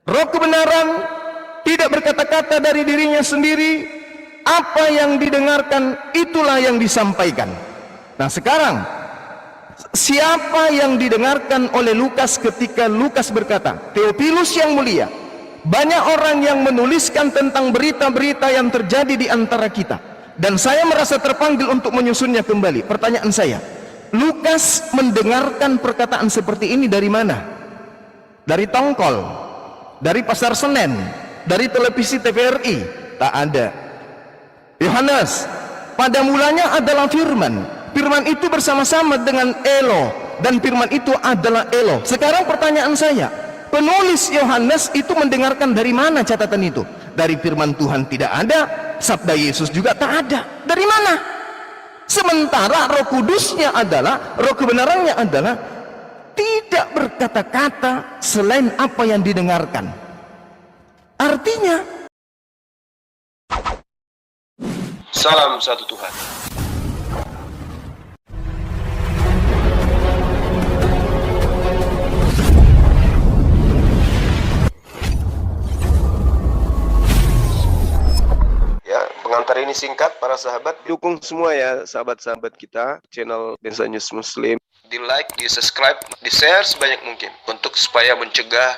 Roh kebenaran tidak berkata-kata dari dirinya sendiri. Apa yang didengarkan itulah yang disampaikan. Nah sekarang, siapa yang didengarkan oleh Lukas ketika Lukas berkata, Theophilus yang mulia, banyak orang yang menuliskan tentang berita-berita yang terjadi di antara kita, dan saya merasa terpanggil untuk menyusunnya kembali. Pertanyaan saya, Lukas mendengarkan perkataan seperti ini dari mana? Dari Tongkol, dari Pasar Senen, dari televisi TVRI? Tak ada. Yohanes, pada mulanya adalah firman. Firman itu bersama-sama dengan Elo, dan firman itu adalah Elo. Sekarang pertanyaan saya, penulis Yohanes itu mendengarkan dari mana catatan itu? Dari firman Tuhan tidak ada, sabda Yesus juga tak ada. Dari mana? Sementara Roh Kudusnya adalah, Roh kebenarannya adalah tidak berkata-kata selain apa yang didengarkan. Artinya, salam satu Tuhan. Ya, pengantar ini singkat para sahabat. Dukung semua ya sahabat-sahabat kita channel Densa News Muslim. Di like, di subscribe, di share sebanyak mungkin untuk supaya mencegah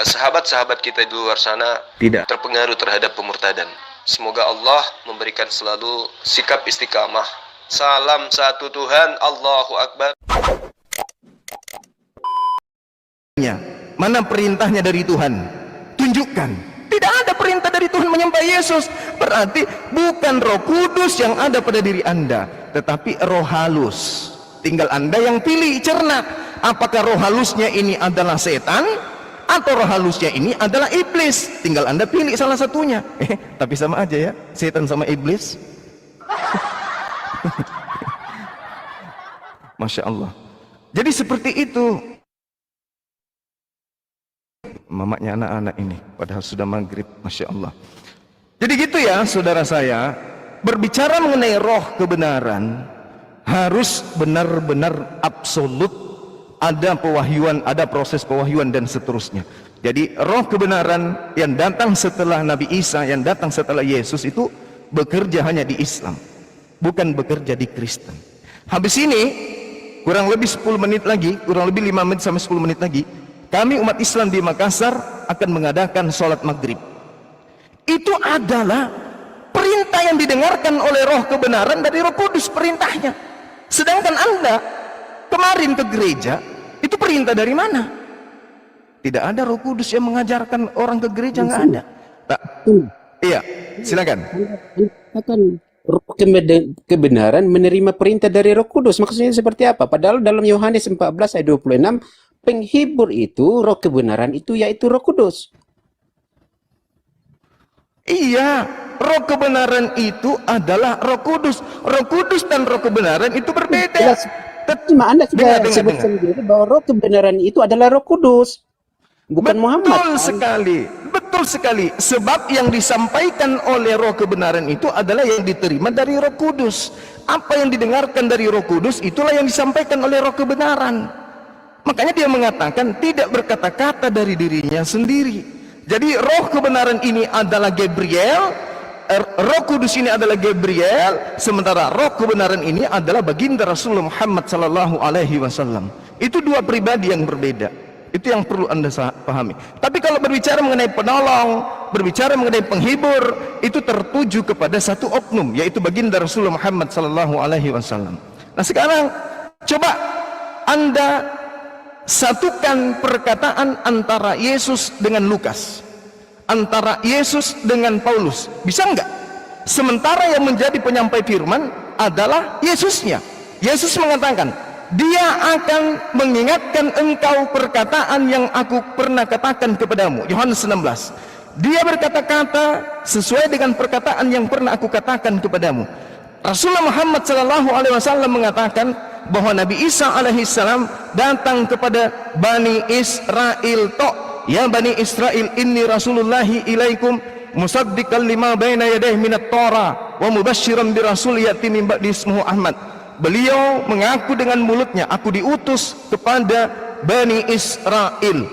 sahabat-sahabat kita di luar sana tidak terpengaruh terhadap pemurtadan. Semoga Allah memberikan selalu sikap istiqamah. Salam satu Tuhan, Allahu Akbar. Mana perintahnya dari Tuhan? Tunjukkan. Tidak ada perintah dari Tuhan menyembah Yesus. Berarti bukan Roh Kudus yang ada pada diri Anda, tetapi roh halus. Tinggal Anda yang pilih, cerna. Apakah roh halusnya ini adalah setan, atau roh halusnya ini adalah iblis? Tinggal Anda pilih salah satunya. Tapi sama aja ya, setan sama iblis. Masya Allah. Jadi seperti itu mamaknya anak-anak ini, padahal sudah maghrib. Masya Allah. Jadi gitu ya saudara saya, berbicara mengenai roh kebenaran harus benar-benar absolut. Ada pewahyuan, ada proses pewahyuan dan seterusnya. Jadi roh kebenaran yang datang setelah Nabi Isa, yang datang setelah Yesus itu bekerja hanya di Islam, bukan bekerja di Kristen. Habis ini kurang lebih 10 menit lagi, kurang lebih 5 menit sampai 10 menit lagi, kami umat Islam di Makassar akan mengadakan sholat maghrib. Itu adalah perintah yang didengarkan oleh roh kebenaran dari Roh Kudus, perintahnya. Sedangkan Anda kemarin ke gereja, itu perintah dari mana? Tidak ada Roh Kudus yang mengajarkan orang ke gereja, nggak ada. Tak. Iya, silakan. Akan roh kebenaran menerima perintah dari Roh Kudus. Maksudnya seperti apa? Padahal dalam Yohanes 14 ayat 26, penghibur itu, roh kebenaran itu yaitu Roh Kudus. Iya, roh kebenaran itu adalah Roh Kudus. Roh Kudus dan roh kebenaran itu berbeda. Cuma Anda sudah sebut sendiri bahwa roh kebenaran itu adalah Roh Kudus, bukan Muhammad. Betul sekali, betul sekali. Sebab yang disampaikan oleh roh kebenaran itu adalah yang diterima dari Roh Kudus. Apa yang didengarkan dari Roh Kudus itulah yang disampaikan oleh roh kebenaran. Makanya dia mengatakan tidak berkata-kata dari dirinya sendiri. Jadi roh kebenaran ini adalah Gabriel, Roh Kudus ini adalah Gabriel, sementara roh kebenaran ini adalah baginda Rasulullah Muhammad sallallahu alaihi wasallam. Itu dua pribadi yang berbeda. Itu yang perlu Anda pahami. Tapi kalau berbicara mengenai penolong, berbicara mengenai penghibur, itu tertuju kepada satu oknum, yaitu baginda Rasulullah Muhammad sallallahu alaihi wasallam. Nah sekarang coba Anda satukan perkataan antara Yesus dengan Lukas, antara Yesus dengan Paulus. Bisa enggak? Sementara yang menjadi penyampai firman adalah Yesusnya. Yesus mengatakan, dia akan mengingatkan engkau perkataan yang aku pernah katakan kepadamu. Yohanes 16. Dia berkata-kata sesuai dengan perkataan yang pernah aku katakan kepadamu. Rasulullah Muhammad SAW mengatakan bahwa Nabi Isa alaihissalam datang kepada Bani Israel. Ya Bani Israel, inni rasulullahi ilaikum musaddiqan lima baina yadayhi minat Torah wa mubasysyiran bi rasul ya'ti min ba'di ismuhu Ahmad. Beliau mengaku dengan mulutnya, aku diutus kepada Bani Israel.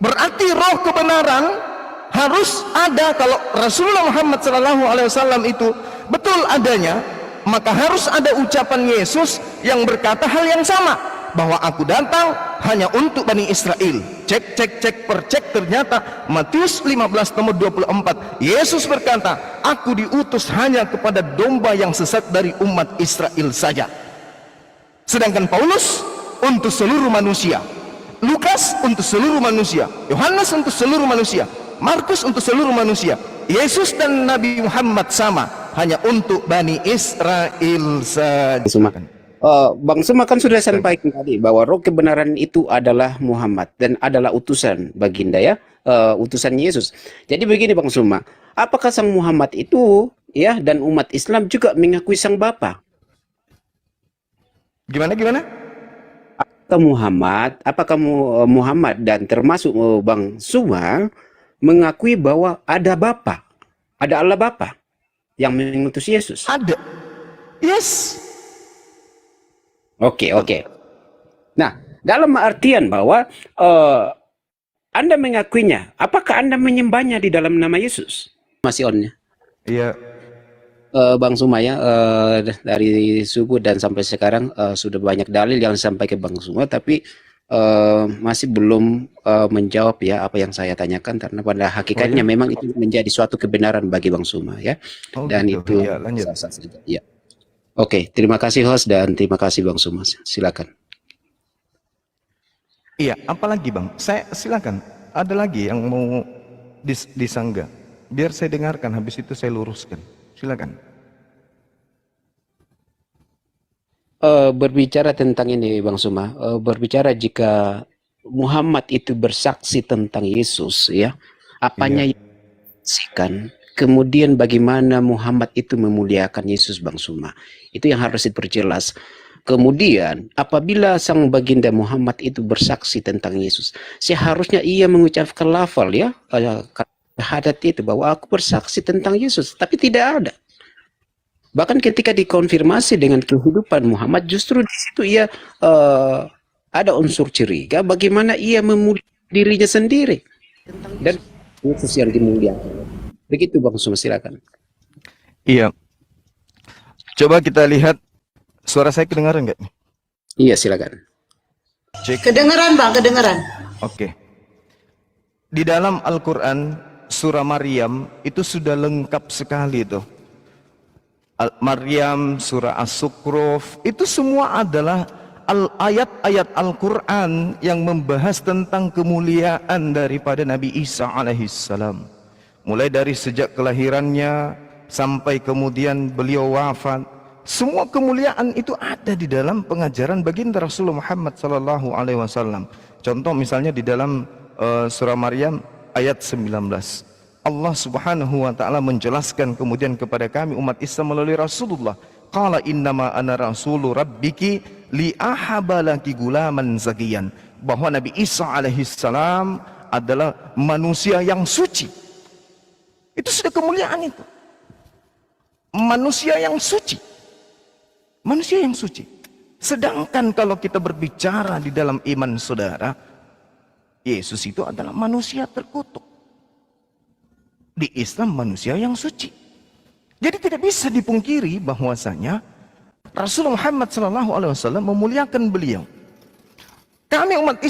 Berarti roh kebenaran harus ada. Kalau Rasulullah Muhammad SAW itu betul adanya, maka harus ada ucapan Yesus yang berkata hal yang sama, bahwa aku datang hanya untuk Bani Israel. Cek percek, ternyata Matius 15 nomor 24, Yesus berkata, aku diutus hanya kepada domba yang sesat dari umat Israel saja. Sedangkan Paulus untuk seluruh manusia, Lukas untuk seluruh manusia, Yohanes untuk seluruh manusia, Markus untuk seluruh manusia. Yesus dan Nabi Muhammad sama, hanya untuk Bani Israel saja. Bang Suma kan sudah sampaikan tadi bahwa roh kebenaran itu adalah Muhammad dan adalah utusan baginda ya, utusan Yesus. Jadi begini Bang Suma, apakah sang Muhammad itu ya dan umat Islam juga mengakui sang Bapa? Gimana? Apakah Muhammad dan termasuk Bang Suma mengakui bahwa ada Bapa, ada Allah Bapa yang mengutus Yesus? Ada. Yes. Oke. Nah, dalam artian bahwa Anda mengakuinya, apakah Anda menyembahnya di dalam nama Yesus? Masih on-nya? Iya. Bang Suma ya, dari subuh dan sampai sekarang sudah banyak dalil yang disampaikan Bang Suma, tapi masih belum menjawab ya apa yang saya tanyakan, karena pada hakikatnya memang itu menjadi suatu kebenaran bagi Bang Suma ya. Dan gitu. itu Ya, lanjut. ya. Oke, terima kasih host dan terima kasih Bang Suma. Silakan. Iya, apalagi Bang? Saya silakan. Ada lagi yang mau disanggah? Biar saya dengarkan, habis itu saya luruskan. Silakan. Berbicara tentang ini Bang Suma, berbicara jika Muhammad itu bersaksi tentang Yesus ya, apanya yang disaksikan, kemudian bagaimana Muhammad itu memuliakan Yesus Bang Suma, itu yang harus diperjelas. Kemudian apabila sang baginda Muhammad itu bersaksi tentang Yesus, seharusnya ia mengucapkan lafal ya, syahadat itu bahwa aku bersaksi tentang Yesus, tapi tidak ada. Bahkan ketika dikonfirmasi dengan kehidupan Muhammad, justru di situ ia ada unsur curiga bagaimana ia memuliakan dirinya sendiri dan Yesus yang dimuliakan. Begitu Bang Suma, silakan. Iya. Coba kita lihat, suara saya kedengaran nggak? Iya, silakan. Cek. Kedengeran Bang, kedengeran. Oke. Di dalam Al-Quran, surah Maryam itu sudah lengkap sekali itu. Maryam, surah As-Sukhruf, itu semua adalah ayat-ayat Al-Quran yang membahas tentang kemuliaan daripada Nabi Isa alaihissalam. Mulai dari sejak kelahirannya sampai kemudian beliau wafat, semua kemuliaan itu ada di dalam pengajaran baginda Rasulullah Muhammad SAW. Contoh misalnya di dalam surah Maryam ayat 19. Allah Subhanahu wa taala menjelaskan kemudian kepada kami umat Islam melalui Rasulullah, qala innama ana rasulu rabbiki li ahabalaki gulaman zakiyan, bahwa Nabi Isa alaihissalam adalah manusia yang suci. Itu sudah kemuliaan itu. Manusia yang suci. Manusia yang suci. Sedangkan kalau kita berbicara di dalam iman saudara, Yesus itu adalah manusia terkutuk. Di Islam manusia yang suci. Jadi tidak bisa dipungkiri bahwasanya Rasulullah Muhammad SAW memuliakan beliau. Kami umat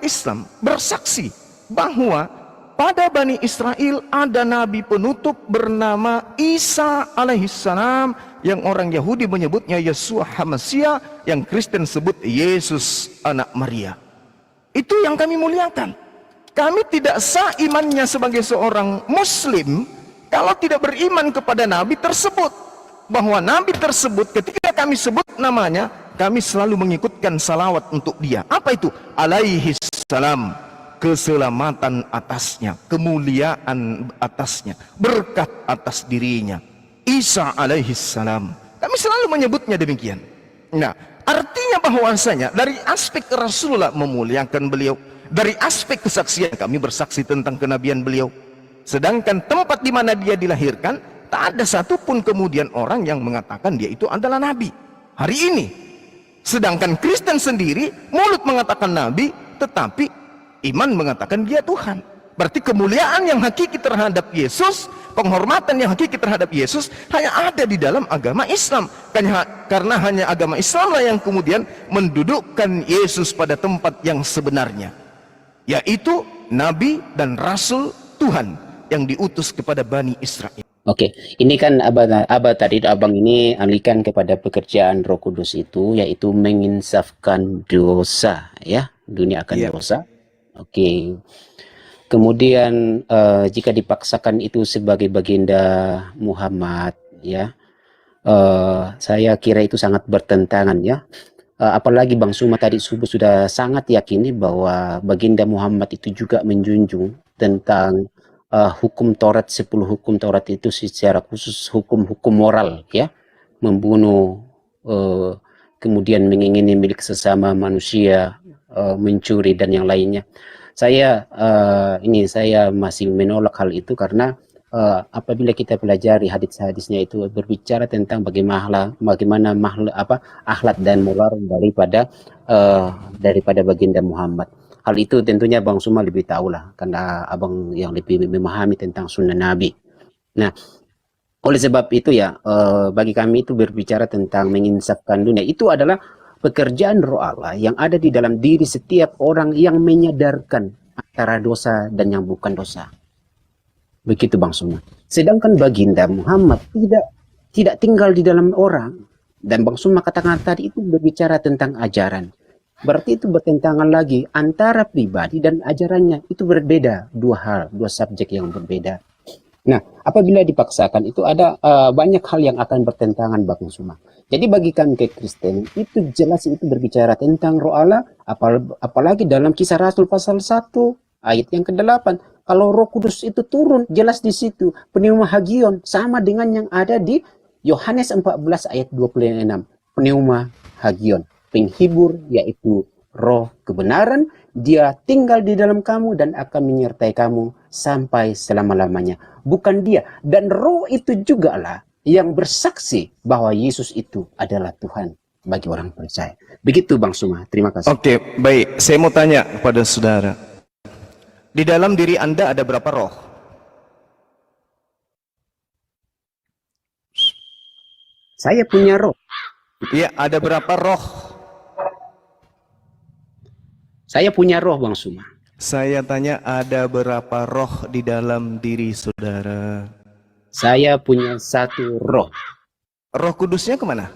Islam bersaksi bahwa pada Bani Israel ada nabi penutup bernama Isa alaihissalam, yang orang Yahudi menyebutnya Yeshua HaMashiach, yang Kristen sebut Yesus anak Maria. Itu yang kami muliakan. Kami tidak sah imannya sebagai seorang muslim kalau tidak beriman kepada nabi tersebut. Bahwa nabi tersebut ketika kami sebut namanya, kami selalu mengikutkan salawat untuk dia. Apa itu? Alaihi salam. Keselamatan atasnya, kemuliaan atasnya, berkat atas dirinya. Isa alaihi salam. Kami selalu menyebutnya demikian. Nah, artinya bahwasanya dari aspek Rasulullah memuliakan beliau, dari aspek kesaksian kami bersaksi tentang kenabian beliau. Sedangkan tempat di mana dia dilahirkan, tak ada satupun kemudian orang yang mengatakan dia itu adalah nabi hari ini. Sedangkan Kristen sendiri mulut mengatakan nabi, tetapi Iman mengatakan dia Tuhan. Berarti kemuliaan yang hakiki terhadap Yesus, penghormatan yang hakiki terhadap Yesus hanya ada di dalam agama Islam. Karena hanya agama Islam lah yang kemudian mendudukkan Yesus pada tempat yang sebenarnya, yaitu Nabi dan Rasul Tuhan yang diutus kepada Bani Israel. Oke, ini kan abah tadi abang ini alihkan kepada pekerjaan Roh Kudus itu, yaitu menginsafkan dosa, ya, dunia akan dosa. Oke. Kemudian jika dipaksakan itu sebagai baginda Muhammad, ya, saya kira itu sangat bertentangan, ya. Apalagi Bang Suma tadi sudah sangat yakini bahwa baginda Muhammad itu juga menjunjung tentang hukum Taurat, 10 hukum Taurat itu secara khusus hukum-hukum moral, ya, membunuh, kemudian mengingini milik sesama manusia, mencuri dan yang lainnya. Saya masih menolak hal itu karena apabila kita pelajari hadis-hadisnya itu berbicara tentang bagaimana akhlak dan moral daripada baginda Muhammad. Hal itu tentunya Bang Suma lebih tahu lah, karena abang yang lebih memahami tentang sunnah Nabi. Nah, oleh sebab itu ya, bagi kami itu berbicara tentang menginsafkan dunia itu adalah pekerjaan Roh Allah yang ada di dalam diri setiap orang yang menyadarkan antara dosa dan yang bukan dosa. Begitu Bang Suma. Sedangkan baginda Muhammad tidak tinggal di dalam orang. Dan Bang Suma katakan tadi itu berbicara tentang ajaran. Berarti itu bertentangan lagi antara pribadi dan ajarannya. Itu berbeda, dua subjek yang berbeda. Nah, apabila dipaksakan itu ada banyak hal yang akan bertentangan Bang Suma. Jadi bagi kami Kristen itu jelas itu berbicara tentang Roh Allah, apalagi dalam Kisah Rasul pasal 1 ayat yang ke-8. Kalau Roh Kudus itu turun, jelas di situ pneuma hagion sama dengan yang ada di Yohanes 14 ayat 26. Pneuma hagion, penghibur, yaitu Roh kebenaran, dia tinggal di dalam kamu dan akan menyertai kamu sampai selama-lamanya. Bukan dia, dan Roh itu juga lah yang bersaksi bahwa Yesus itu adalah Tuhan bagi orang percaya. Begitu Bang Suma, terima kasih. Oke, baik. Saya mau tanya kepada saudara. Di dalam diri Anda ada berapa roh? Saya punya roh. Iya, ada berapa roh? Saya punya roh Bang Suma. Saya tanya, ada berapa roh di dalam diri saudara? Saya punya satu roh. Roh Kudusnya kemana?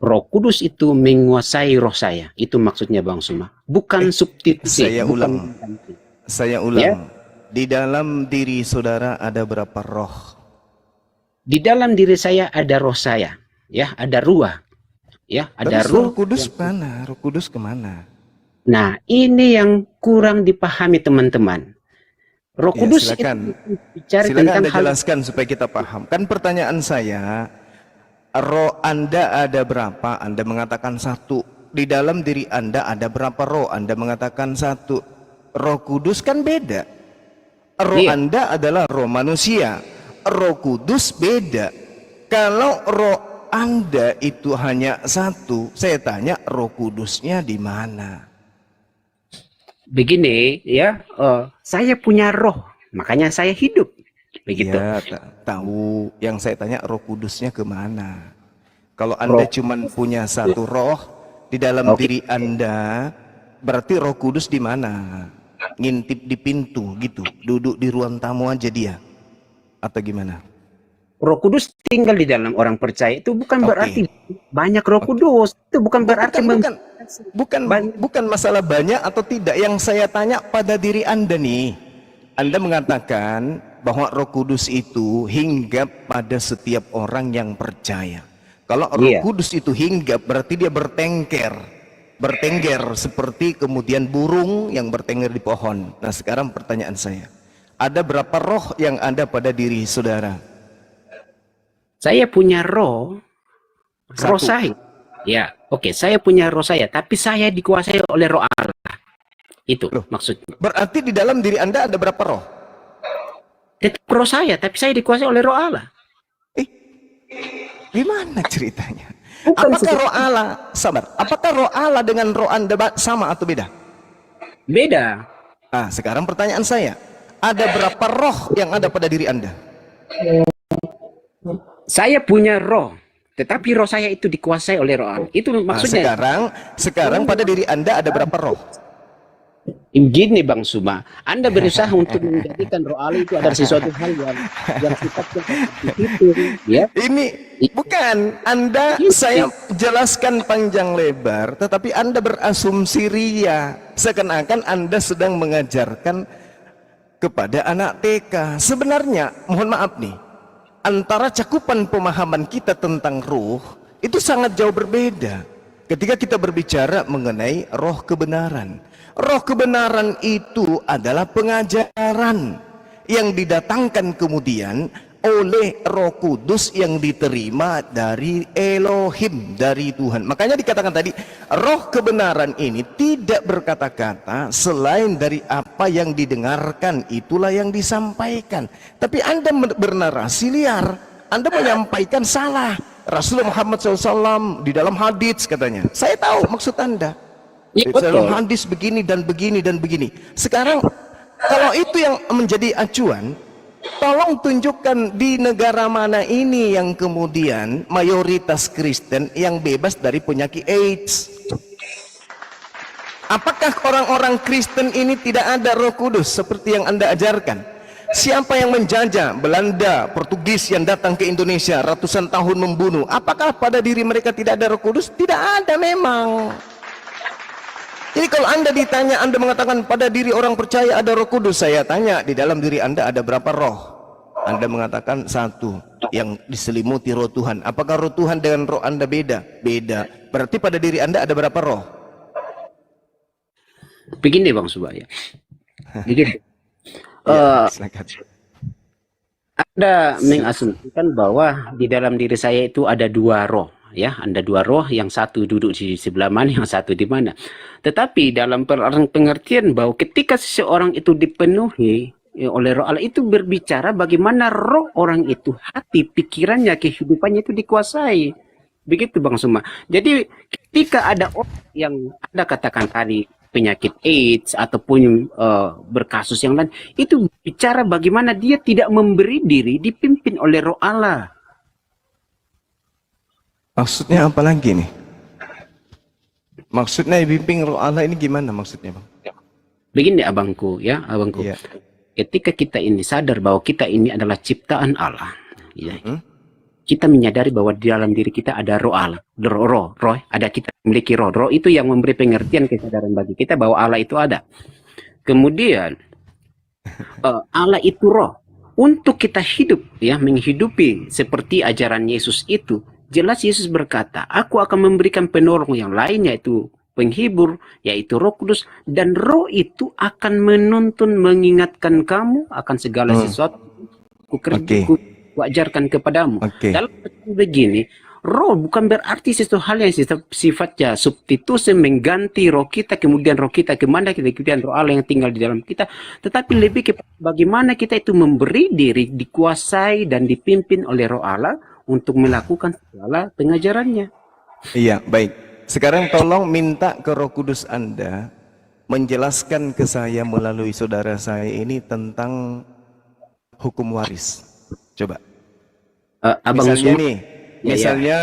Roh Kudus itu menguasai roh saya. Itu maksudnya Bang Suma. Bukan substitusi. Saya ulang. Ya? Di dalam diri saudara ada berapa roh? Di dalam diri saya ada roh saya. Ya, ada ruah. Ya, ada Roh Kudus mana? Roh Kudus kemana? Nah, ini yang kurang dipahami teman-teman. Roh Kudus silakan. Itu bicara silakan tentang Anda jelaskan supaya kita paham. Kan pertanyaan saya, roh Anda ada berapa? Anda mengatakan 1. Di dalam diri Anda ada berapa roh? Anda mengatakan 1. Roh Kudus kan beda. Roh Anda adalah roh manusia. Roh Kudus beda. Kalau roh Anda itu hanya 1, saya tanya Roh Kudusnya di mana? Begini ya, saya punya roh, makanya saya hidup. Begitu. Ya, tahu. Yang saya tanya Roh Kudusnya kemana? Kalau Anda cuma punya 1 roh di dalam diri Anda, berarti Roh Kudus di mana? Ngintip di pintu gitu, duduk di ruang tamu aja dia, atau gimana? Roh Kudus tinggal di dalam orang percaya itu bukan berarti banyak Roh Kudus. Itu bukan berarti bukan masalah banyak atau tidak. Yang saya tanya pada diri Anda nih. Anda mengatakan bahwa Roh Kudus itu hinggap pada setiap orang yang percaya. Kalau Roh Kudus itu hinggap berarti dia bertengger seperti kemudian burung yang bertengger di pohon. Nah, sekarang pertanyaan saya, ada berapa roh yang ada pada diri saudara? Saya punya roh saya. Ya, saya punya roh saya, tapi saya dikuasai oleh roh Allah. Itu maksudnya. Berarti di dalam diri Anda ada berapa roh? Tetap roh saya, tapi saya dikuasai oleh roh Allah. Gimana ceritanya? Apakah roh Allah, sabar, apakah roh Allah dengan roh Anda sama atau beda? Beda. Sekarang pertanyaan saya, ada berapa roh yang ada pada diri Anda? Saya punya roh, tetapi roh saya itu dikuasai oleh roh Allah. Itu maksudnya. Sekarang pada diri Anda ada berapa roh? Gini Bang Suma, Anda berusaha untuk menjadikan roh Allah itu adalah sesuatu hal yang sifatnya itu, ya. Ini bukan Anda, saya jelaskan panjang lebar, tetapi Anda berasumsi ria, seakan-akan Anda sedang mengajarkan kepada anak TK. Sebenarnya, mohon maaf nih, antara cakupan pemahaman kita tentang ruh itu sangat jauh berbeda. Ketika kita berbicara mengenai roh kebenaran, roh kebenaran itu adalah pengajaran yang didatangkan kemudian oleh Roh Kudus yang diterima dari Elohim, dari Tuhan. Makanya dikatakan tadi, roh kebenaran ini tidak berkata-kata selain dari apa yang didengarkan, itulah yang disampaikan. Tapi Anda bernarasi liar, Anda menyampaikan salah. Rasulullah Muhammad SAW di dalam hadits katanya, saya tahu maksud Anda. Ya, Dalam betul. hadis begini dan begini dan begini. Sekarang kalau itu yang menjadi acuan, tolong tunjukkan di negara mana ini yang kemudian mayoritas Kristen yang bebas dari penyakit AIDS. Apakah orang-orang Kristen ini tidak ada Roh Kudus seperti yang Anda ajarkan? Siapa yang menjajah Belanda, Portugis yang datang ke Indonesia ratusan tahun membunuh? Apakah pada diri mereka tidak ada Roh Kudus? Tidak ada memang. Jadi kalau Anda ditanya, Anda mengatakan pada diri orang percaya ada Roh Kudus, saya tanya, di dalam diri Anda ada berapa roh? Anda mengatakan satu, yang diselimuti roh Tuhan. Apakah roh Tuhan dengan roh Anda beda? Beda. Berarti pada diri Anda ada berapa roh? Begini Bang Subaya. Begini. Silakan. Anda mengasumsikan bahwa di dalam diri saya itu ada dua roh, ya, ada dua roh, yang satu duduk di sebelah mana, yang satu di mana. Tetapi dalam pengertian bahwa ketika seseorang itu dipenuhi oleh roh Allah, itu berbicara bagaimana roh orang itu, hati, pikirannya, kehidupannya itu dikuasai. Begitu Bang Suma. Jadi ketika ada orang yang Anda katakan tadi penyakit AIDS ataupun berkasus yang lain, itu bicara bagaimana dia tidak memberi diri dipimpin oleh roh Allah. Maksudnya apa lagi nih? Maksudnya bimbing roh Allah ini gimana maksudnya, Bang? Begini abangku, ya abangku. Iya. Ketika kita ini sadar bahwa kita ini adalah ciptaan Allah, ya, kita menyadari bahwa di dalam diri kita ada roh Allah, roh, ada, kita memiliki roh. Roh itu yang memberi pengertian kesadaran bagi kita bahwa Allah itu ada. Kemudian Allah itu roh. Untuk kita hidup, ya, menghidupi seperti ajaran Yesus itu, jelas Yesus berkata, aku akan memberikan penolong yang lain, yaitu penghibur, yaitu Roh Kudus, dan roh itu akan menuntun, mengingatkan kamu akan segala sesuatu ku ajarkan kepadamu. Dalam begini, roh bukan berarti sesuatu hal yang sifatnya substitusi, mengganti roh kita, kemudian roh kita kemana, kemudian roh Allah yang tinggal di dalam kita, tetapi lebih ke bagaimana kita itu memberi diri dikuasai dan dipimpin oleh roh Allah untuk melakukan segala pengajarannya. Iya, baik. Sekarang tolong minta ke Roh Kudus Anda menjelaskan ke saya melalui saudara saya ini tentang hukum waris. Coba. Misalnya nih, misalnya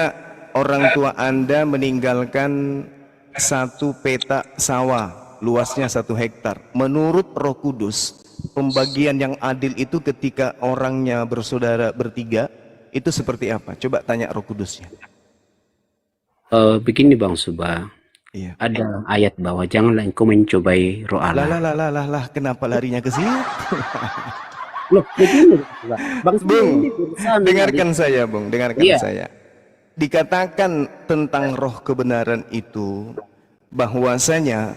orang tua Anda meninggalkan satu petak sawah, luasnya 1 hektar. Menurut Roh Kudus, pembagian yang adil itu ketika orangnya bersaudara bertiga, itu seperti apa? Coba tanya Roh Kudusnya. Begini Bang Subah, ada ayat bahwa janganlah engkau mencobai roh Allah. Lah, kenapa larinya ke situ? Loh, begini Bang Bung, dengarkan saya, Bung, dengarkan saya. Dikatakan tentang roh kebenaran itu, bahwasanya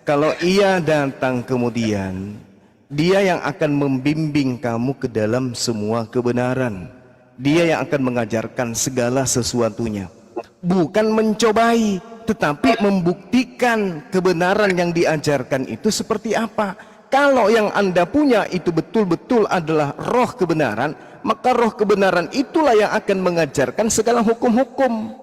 kalau ia datang kemudian, dia yang akan membimbing kamu ke dalam semua kebenaran. Dia yang akan mengajarkan segala sesuatunya. Bukan mencobai, tetapi membuktikan kebenaran yang diajarkan itu seperti apa. Kalau yang Anda punya itu betul-betul adalah roh kebenaran, maka roh kebenaran itulah yang akan mengajarkan segala hukum-hukum.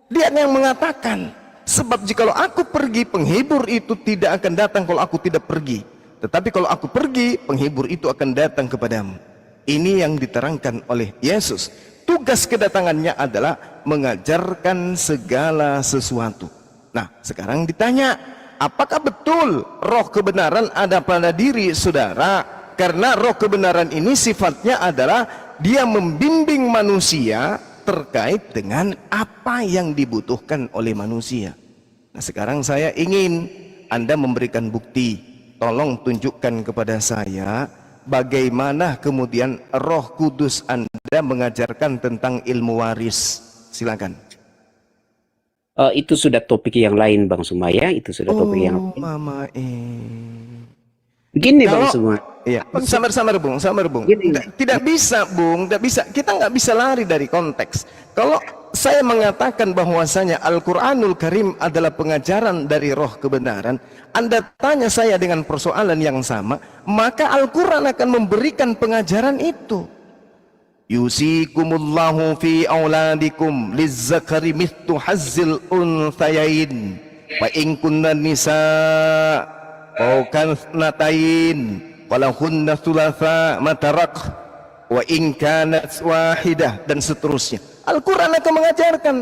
Dia yang mengatakan, sebab jikalau aku pergi, penghibur itu tidak akan datang kalau aku tidak pergi. Tetapi kalau aku pergi, penghibur itu akan datang kepadamu. Ini yang diterangkan oleh Yesus. Tugas kedatangannya adalah mengajarkan segala sesuatu. Nah, sekarang ditanya, apakah betul roh kebenaran ada pada diri saudara? Karena roh kebenaran ini sifatnya adalah dia membimbing manusia terkait dengan apa yang dibutuhkan oleh manusia. Nah, sekarang saya ingin Anda memberikan bukti. Tolong tunjukkan kepada saya bagaimana kemudian Roh Kudus Anda mengajarkan tentang ilmu waris. Silakan. Itu sudah topik yang lain Bang Sumaya, itu sudah topik yang lain. Mama Gini Bang Kalau- Sumaya. Iya, sabar Bung. Gini. Tidak bisa Bung, tidak bisa. Kita nggak bisa lari dari konteks. Kalau saya mengatakan bahwasanya Al-Quranul Karim adalah pengajaran dari roh kebenaran, Anda tanya saya dengan persoalan yang sama, maka Al-Quran akan memberikan pengajaran itu. Yusikumullahu fi auladikum lizzakari mithlu hazzil unthayain wa in kunna nisa fawqa natain walahunna thulatha matarak wa in kanat wahidah, dan seterusnya. Al-Quran akan mengajarkan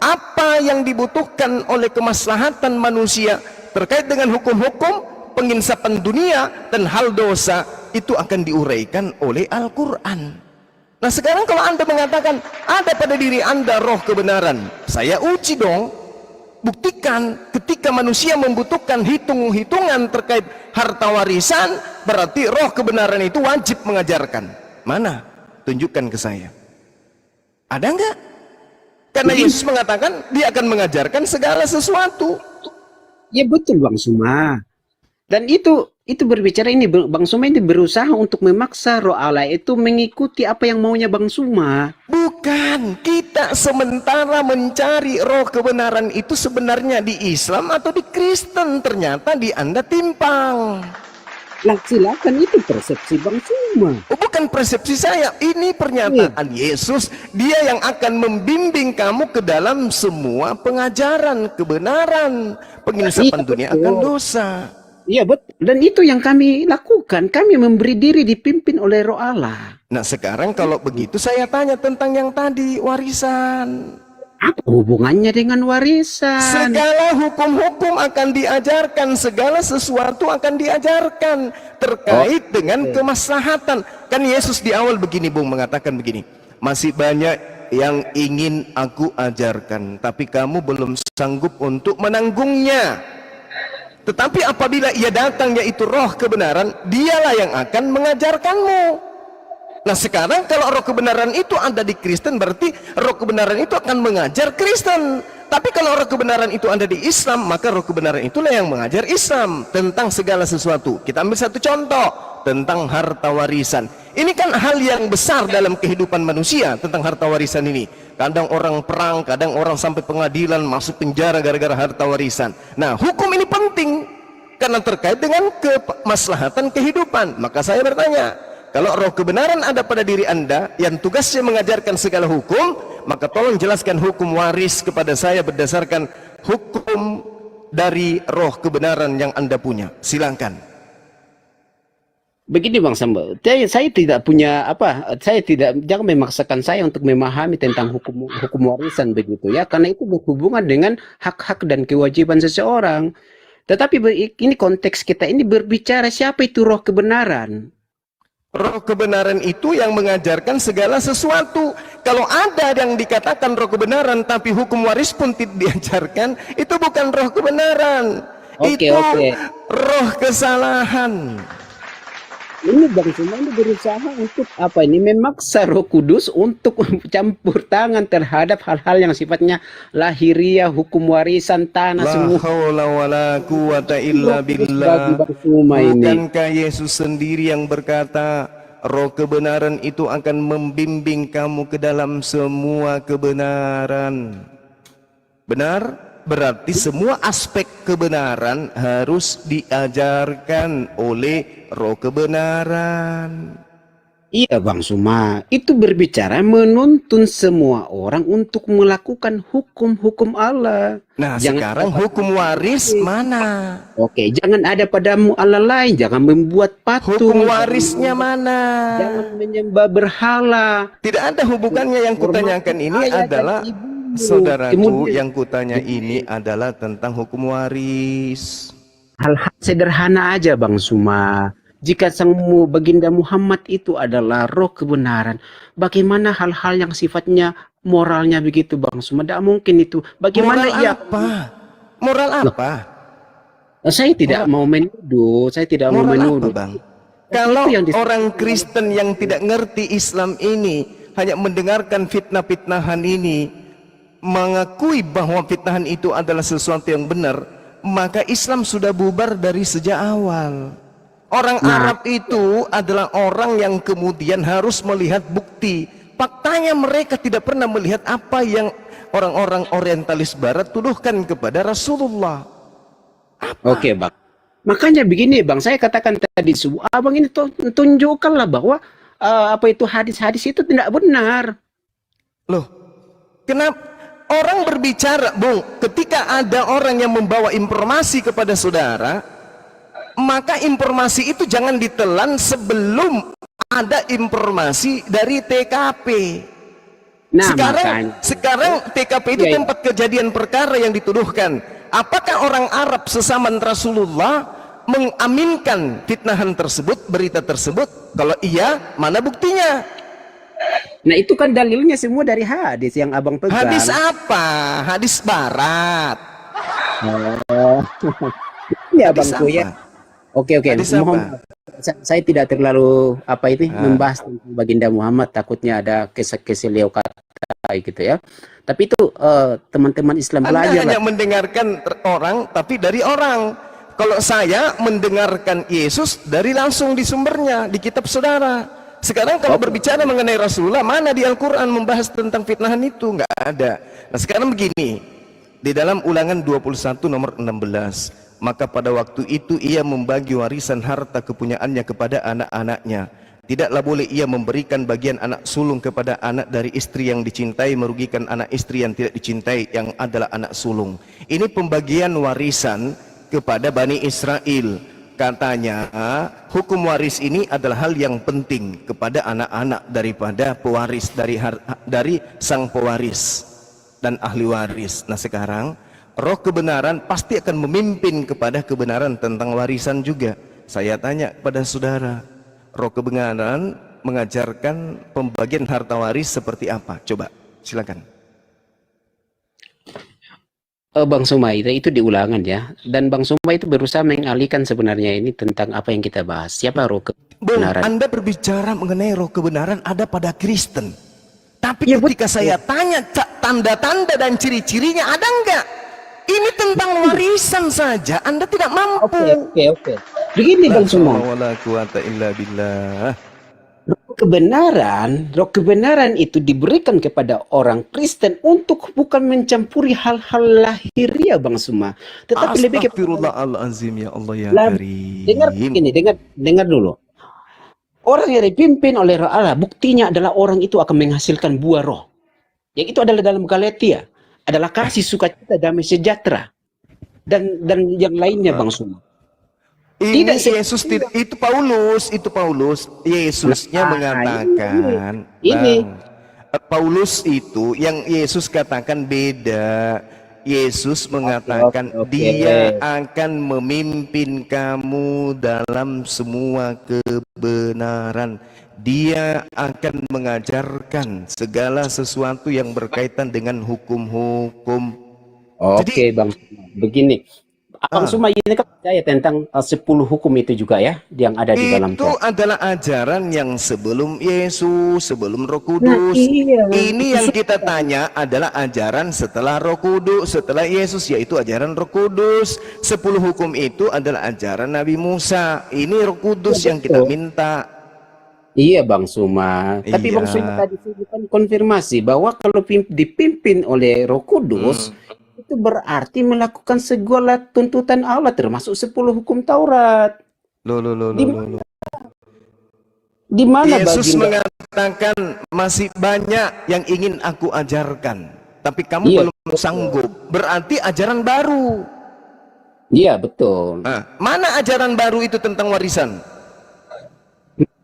apa yang dibutuhkan oleh kemaslahatan manusia terkait dengan hukum-hukum penginsapan dunia dan hal dosa, itu akan diuraikan oleh Al-Quran. Nah, sekarang kalau Anda mengatakan ada pada diri Anda roh kebenaran, saya uji dong. Buktikan ketika manusia membutuhkan hitung-hitungan terkait harta warisan, berarti roh kebenaran itu wajib mengajarkan. Mana? Tunjukkan ke saya. Ada enggak? Karena Yesus mengatakan dia akan mengajarkan segala sesuatu. Ya betul Bang Suma. Dan itu berbicara ini Bang Suma ini berusaha untuk memaksa roh Allah itu mengikuti apa yang maunya Bang Suma. Bukan, kita sementara mencari roh kebenaran itu sebenarnya di Islam atau di Kristen. Ternyata di Anda timpang. Lah silakan, itu persepsi Bang Suma. Oh, bukan persepsi saya, ini pernyataan Yesus. Dia yang akan membimbing kamu ke dalam semua pengajaran kebenaran. Penginsapan dunia akan dosa. Iya betul. Dan itu yang kami lakukan. Kami memberi diri dipimpin oleh roh Allah. Nah, sekarang kalau begitu saya tanya tentang yang tadi, warisan. Apa hubungannya dengan warisan? Segala hukum-hukum akan diajarkan, segala sesuatu akan diajarkan terkait dengan kemaslahatan. Kan Yesus di awal begini Bung, mengatakan begini, masih banyak yang ingin aku ajarkan, tapi kamu belum sanggup untuk menanggungnya. Tetapi apabila ia datang, yaitu roh kebenaran, dialah yang akan mengajarkanmu. Nah, sekarang kalau roh kebenaran itu ada di Kristen, berarti roh kebenaran itu akan mengajar Kristen. Tapi kalau roh kebenaran itu ada di Islam, maka roh kebenaran itulah yang mengajar Islam tentang segala sesuatu. Kita ambil satu contoh tentang harta warisan. Ini kan hal yang besar dalam kehidupan manusia, tentang harta warisan ini. Kadang orang perang, kadang orang sampai pengadilan, masuk penjara gara-gara harta warisan. Nah, hukum ini penting karena terkait dengan kemaslahatan kehidupan. Maka saya bertanya, kalau roh kebenaran ada pada diri Anda yang tugasnya mengajarkan segala hukum, maka tolong jelaskan hukum waris kepada saya berdasarkan hukum dari roh kebenaran yang Anda punya. Silakan. Begini Bang Samba, saya tidak punya jangan memaksakan saya untuk memahami tentang hukum warisan begitu ya, karena itu berhubungan dengan hak-hak dan kewajiban seseorang. Tetapi ini konteks kita ini berbicara siapa itu roh kebenaran. Roh kebenaran itu yang mengajarkan segala sesuatu. Kalau ada yang dikatakan roh kebenaran tapi hukum waris pun tidak diajarkan, itu bukan roh kebenaran. Itu roh kesalahan. Ini Bang Suma ini berusaha untuk apa ini, memaksa Roh Kudus untuk campur tangan terhadap hal-hal yang sifatnya lahiriah, hukum warisan tanah semua. La haula wala quwata illa billah. Bukankah Yesus sendiri yang berkata, roh kebenaran itu akan membimbing kamu ke dalam semua kebenaran. Benar? Berarti semua aspek kebenaran harus diajarkan oleh roh kebenaran. Iya Bang Suma, itu berbicara menuntun semua orang untuk melakukan hukum-hukum Allah. Nah, Jangan sekarang hukum waris mana? Oke, jangan ada padamu Allah lain, jangan membuat Hukum patung, warisnya mana? jangan menyembah berhala. Tidak ada hubungannya. Yang kutanyakan ini Ayah dan adalah, ibumu. saudaraku, Kemudian yang kutanya ini adalah tentang hukum waris. hal-hal sederhana aja Bang Suma. Jika baginda Muhammad itu adalah roh kebenaran, bagaimana hal-hal yang sifatnya moralnya begitu Bang Suma? Tidak mungkin itu. Bagaimana Moral ia? apa? Moral apa? Saya tidak mau menuduh, saya tidak mau Moral apa, menuduh. Bang? Kalau Itu yang orang Kristen yang tidak ngerti Islam ini hanya mendengarkan fitnah-fitnahan ini, mengakui bahwa fitnahan itu adalah sesuatu yang benar, maka Islam sudah bubar dari sejak awal. Orang Arab itu adalah orang yang kemudian harus melihat bukti. Faktanya mereka tidak pernah melihat apa yang orang-orang orientalis barat tuduhkan kepada Rasulullah. Oke Bang. Makanya begini Bang, saya katakan tadi, Abang ini tunjukkanlah bahwa apa itu hadis-hadis itu tidak benar. Loh, kenapa orang berbicara, Bung, ketika ada orang yang membawa informasi kepada saudara, maka informasi itu jangan ditelan sebelum ada informasi dari TKP. Nah, Sekarang TKP itu tempat kejadian perkara yang dituduhkan. Apakah orang Arab sesama Rasulullah mengaminkan fitnahan tersebut, berita tersebut? Kalau iya, mana buktinya? Nah itu kan dalilnya semua dari hadis yang Abang pegang. Hadis apa? Hadis barat. Iya Hadis Bangku ya. apa? Oke, Hadis mohon saya tidak terlalu membahas tentang baginda Muhammad, takutnya ada kisah-kisah beliau kata gitu ya. Tapi itu teman-teman Islam Anda belajar hanya mendengarkan orang, tapi dari orang. Kalau saya mendengarkan Yesus dari langsung di sumbernya, di kitab saudara. Sekarang kalau berbicara mengenai Rasulullah, mana di Al-Quran membahas tentang fitnahan itu? Nggak ada. Nah sekarang begini, di dalam Ulangan 21 nomor 16, maka pada waktu itu ia membagi warisan harta kepunyaannya kepada anak-anaknya. Tidaklah boleh ia memberikan bagian anak sulung kepada anak dari istri yang dicintai, merugikan anak istri yang tidak dicintai yang adalah anak sulung. Ini pembagian warisan kepada Bani Israel. Katanya hukum waris ini adalah hal yang penting kepada anak-anak daripada pewaris, dari sang pewaris dan ahli waris. Nah sekarang roh kebenaran pasti akan memimpin kepada kebenaran tentang warisan juga. Saya tanya pada saudara, roh kebenaran mengajarkan pembagian harta waris seperti apa? Coba silakan. Bang Suma itu di Ulangan ya, dan Bang Suma itu berusaha mengalihkan sebenarnya ini tentang apa yang kita bahas. Siapa roh kebenaran? Bung, Anda berbicara mengenai roh kebenaran ada pada Kristen. Tapi ya, ketika saya tanya tanda-tanda dan ciri-cirinya ada enggak? Ini tentang warisan saja, Anda tidak mampu. Oke. Begini Bang Suma. Wala quwata illa billah. Roh kebenaran itu diberikan kepada orang Kristen untuk bukan mencampuri hal-hal lahiriah Bang Suma, tetapi lebih kepada Astagfirullahalazim, ya Allah ya Karim. Dengar dulu. Orang yang dipimpin oleh roh Allah, buktinya adalah orang itu akan menghasilkan buah roh. Yang itu adalah dalam Galatia, adalah kasih, sukacita, damai sejahtera, dan yang lainnya Bang Suma. Ini Yesus tidak, itu Paulus. Yesusnya mengatakan, Paulus itu yang Yesus katakan beda. Yesus mengatakan dia akan memimpin kamu dalam semua kebenaran. Dia akan mengajarkan segala sesuatu yang berkaitan dengan hukum-hukum. Oke, Bang, begini. Bang Suma ini kan percaya tentang 10 hukum itu juga ya, yang ada di dalam itu adalah ajaran yang sebelum Yesus, sebelum Roh Kudus. Ini yang kita tanya adalah ajaran setelah Roh Kudus, setelah Yesus, yaitu ajaran Roh Kudus. 10 hukum itu adalah ajaran Nabi Musa. Ini Roh Kudus yang kita minta. Iya Bang Suma. Tapi Bang Suma tadi kan konfirmasi bahwa kalau dipimpin oleh Roh Kudus, itu berarti melakukan segala tuntutan Allah, termasuk 10 hukum Taurat. Di mana Yesus baginda? mengatakan masih banyak yang ingin aku ajarkan, tapi kamu Iya, belum sanggup. Berarti ajaran baru. iya betul. Nah, mana ajaran baru itu tentang warisan?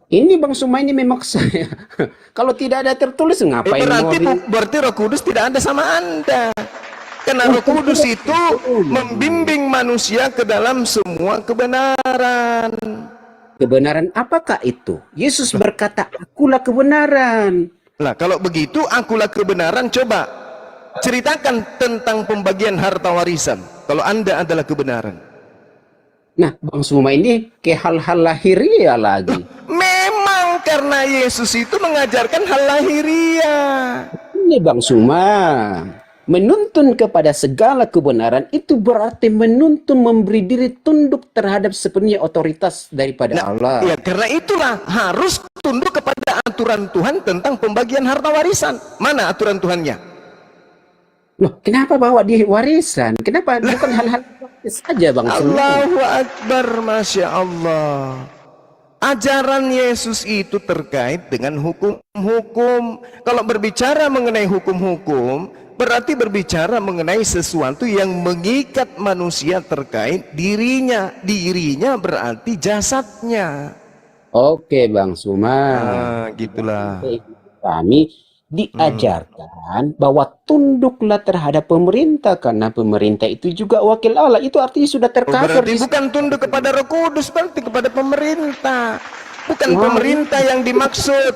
Ini Bang Suma ini memaksa ya. Kalau tidak ada tertulis ngapain mau Berarti Roh Kudus tidak ada sama Anda. Karena Roh Kudus itu membimbing manusia ke dalam semua kebenaran. kebenaran apakah itu? Yesus berkata, akulah kebenaran. Nah, kalau begitu akulah kebenaran. Coba ceritakan tentang pembagian harta warisan. Kalau Anda adalah kebenaran. Nah, Bang Suma ini ke hal-hal lahiriah lagi. Memang karena Yesus itu mengajarkan hal lahiriah. Ini Bang Suma, menuntun kepada segala kebenaran itu berarti menuntun memberi diri tunduk terhadap sepenuhnya otoritas daripada Allah. Ya, karena itulah harus tunduk kepada aturan Tuhan tentang pembagian harta warisan. Mana aturan Tuhannya? Loh, kenapa bawa di warisan? Kenapa bukan hal-hal praktis saja Bang Suma? Allahu Akbar, Masya Allah. Ajaran Yesus itu terkait dengan hukum-hukum. Kalau berbicara mengenai hukum-hukum, berarti berbicara mengenai sesuatu yang mengikat manusia terkait dirinya. Dirinya berarti jasadnya. Oke Bang Suma. Gitulah. Kami diajarkan bahwa tunduklah terhadap pemerintah karena pemerintah itu juga wakil Allah. Itu artinya sudah tercover. Berarti bukan tunduk kepada Roh Kudus, berarti kepada pemerintah. Bukan pemerintah yang dimaksud,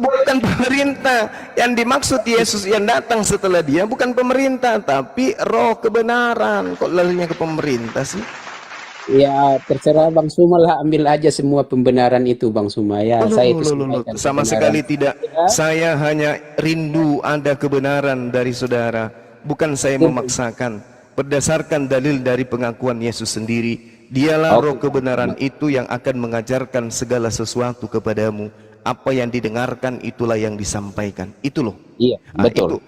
bukan pemerintah yang dimaksud Yesus yang datang setelah dia, bukan pemerintah, tapi roh kebenaran. Kok larinya ke pemerintah sih? Ya terserah Bang Suma lah, ambil aja semua pembenaran itu Bang Suma ya. Saya itu Sama sekali tidak. Saya hanya rindu ada kebenaran dari saudara. Bukan saya memaksakan. Berdasarkan dalil dari pengakuan Yesus sendiri. Dialah roh kebenaran itu yang akan mengajarkan segala sesuatu kepadamu. Apa yang didengarkan itulah yang disampaikan. Itu loh. Iya, betul.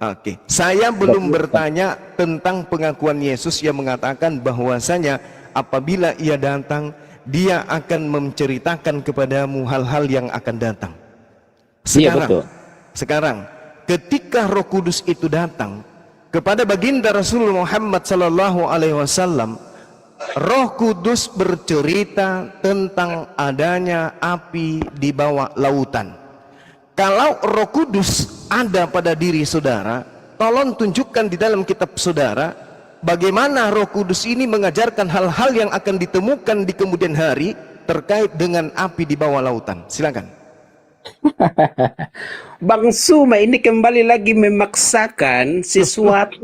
Oke. Saya belum bertanya tentang pengakuan Yesus yang mengatakan bahwasanya apabila ia datang, dia akan menceritakan kepadamu hal-hal yang akan datang. Sekarang, ketika Roh Kudus itu datang kepada baginda Rasulullah Muhammad sallallahu alaihi wasallam, Roh Kudus bercerita tentang adanya api di bawah lautan. Kalau Roh Kudus ada pada diri saudara, tolong tunjukkan di dalam kitab saudara bagaimana Roh Kudus ini mengajarkan hal-hal yang akan ditemukan di kemudian hari terkait dengan api di bawah lautan. Silakan. Bang Suma ini kembali lagi memaksakan sesuatu.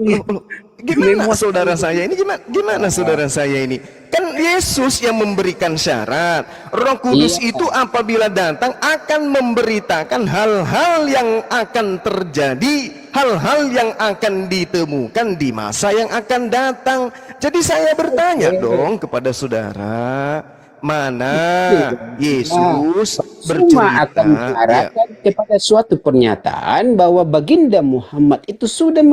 Gimana saudara saya ini? Gimana saudara saya ini? Kan Yesus yang memberikan syarat. Roh Kudus itu apabila datang akan memberitakan hal-hal yang akan terjadi, hal-hal yang akan ditemukan di masa yang akan datang. Jadi saya bertanya dong kepada saudara, mana Yesus Cuma akan mengarahkan kepada suatu pernyataan bahwa baginda Muhammad itu sudah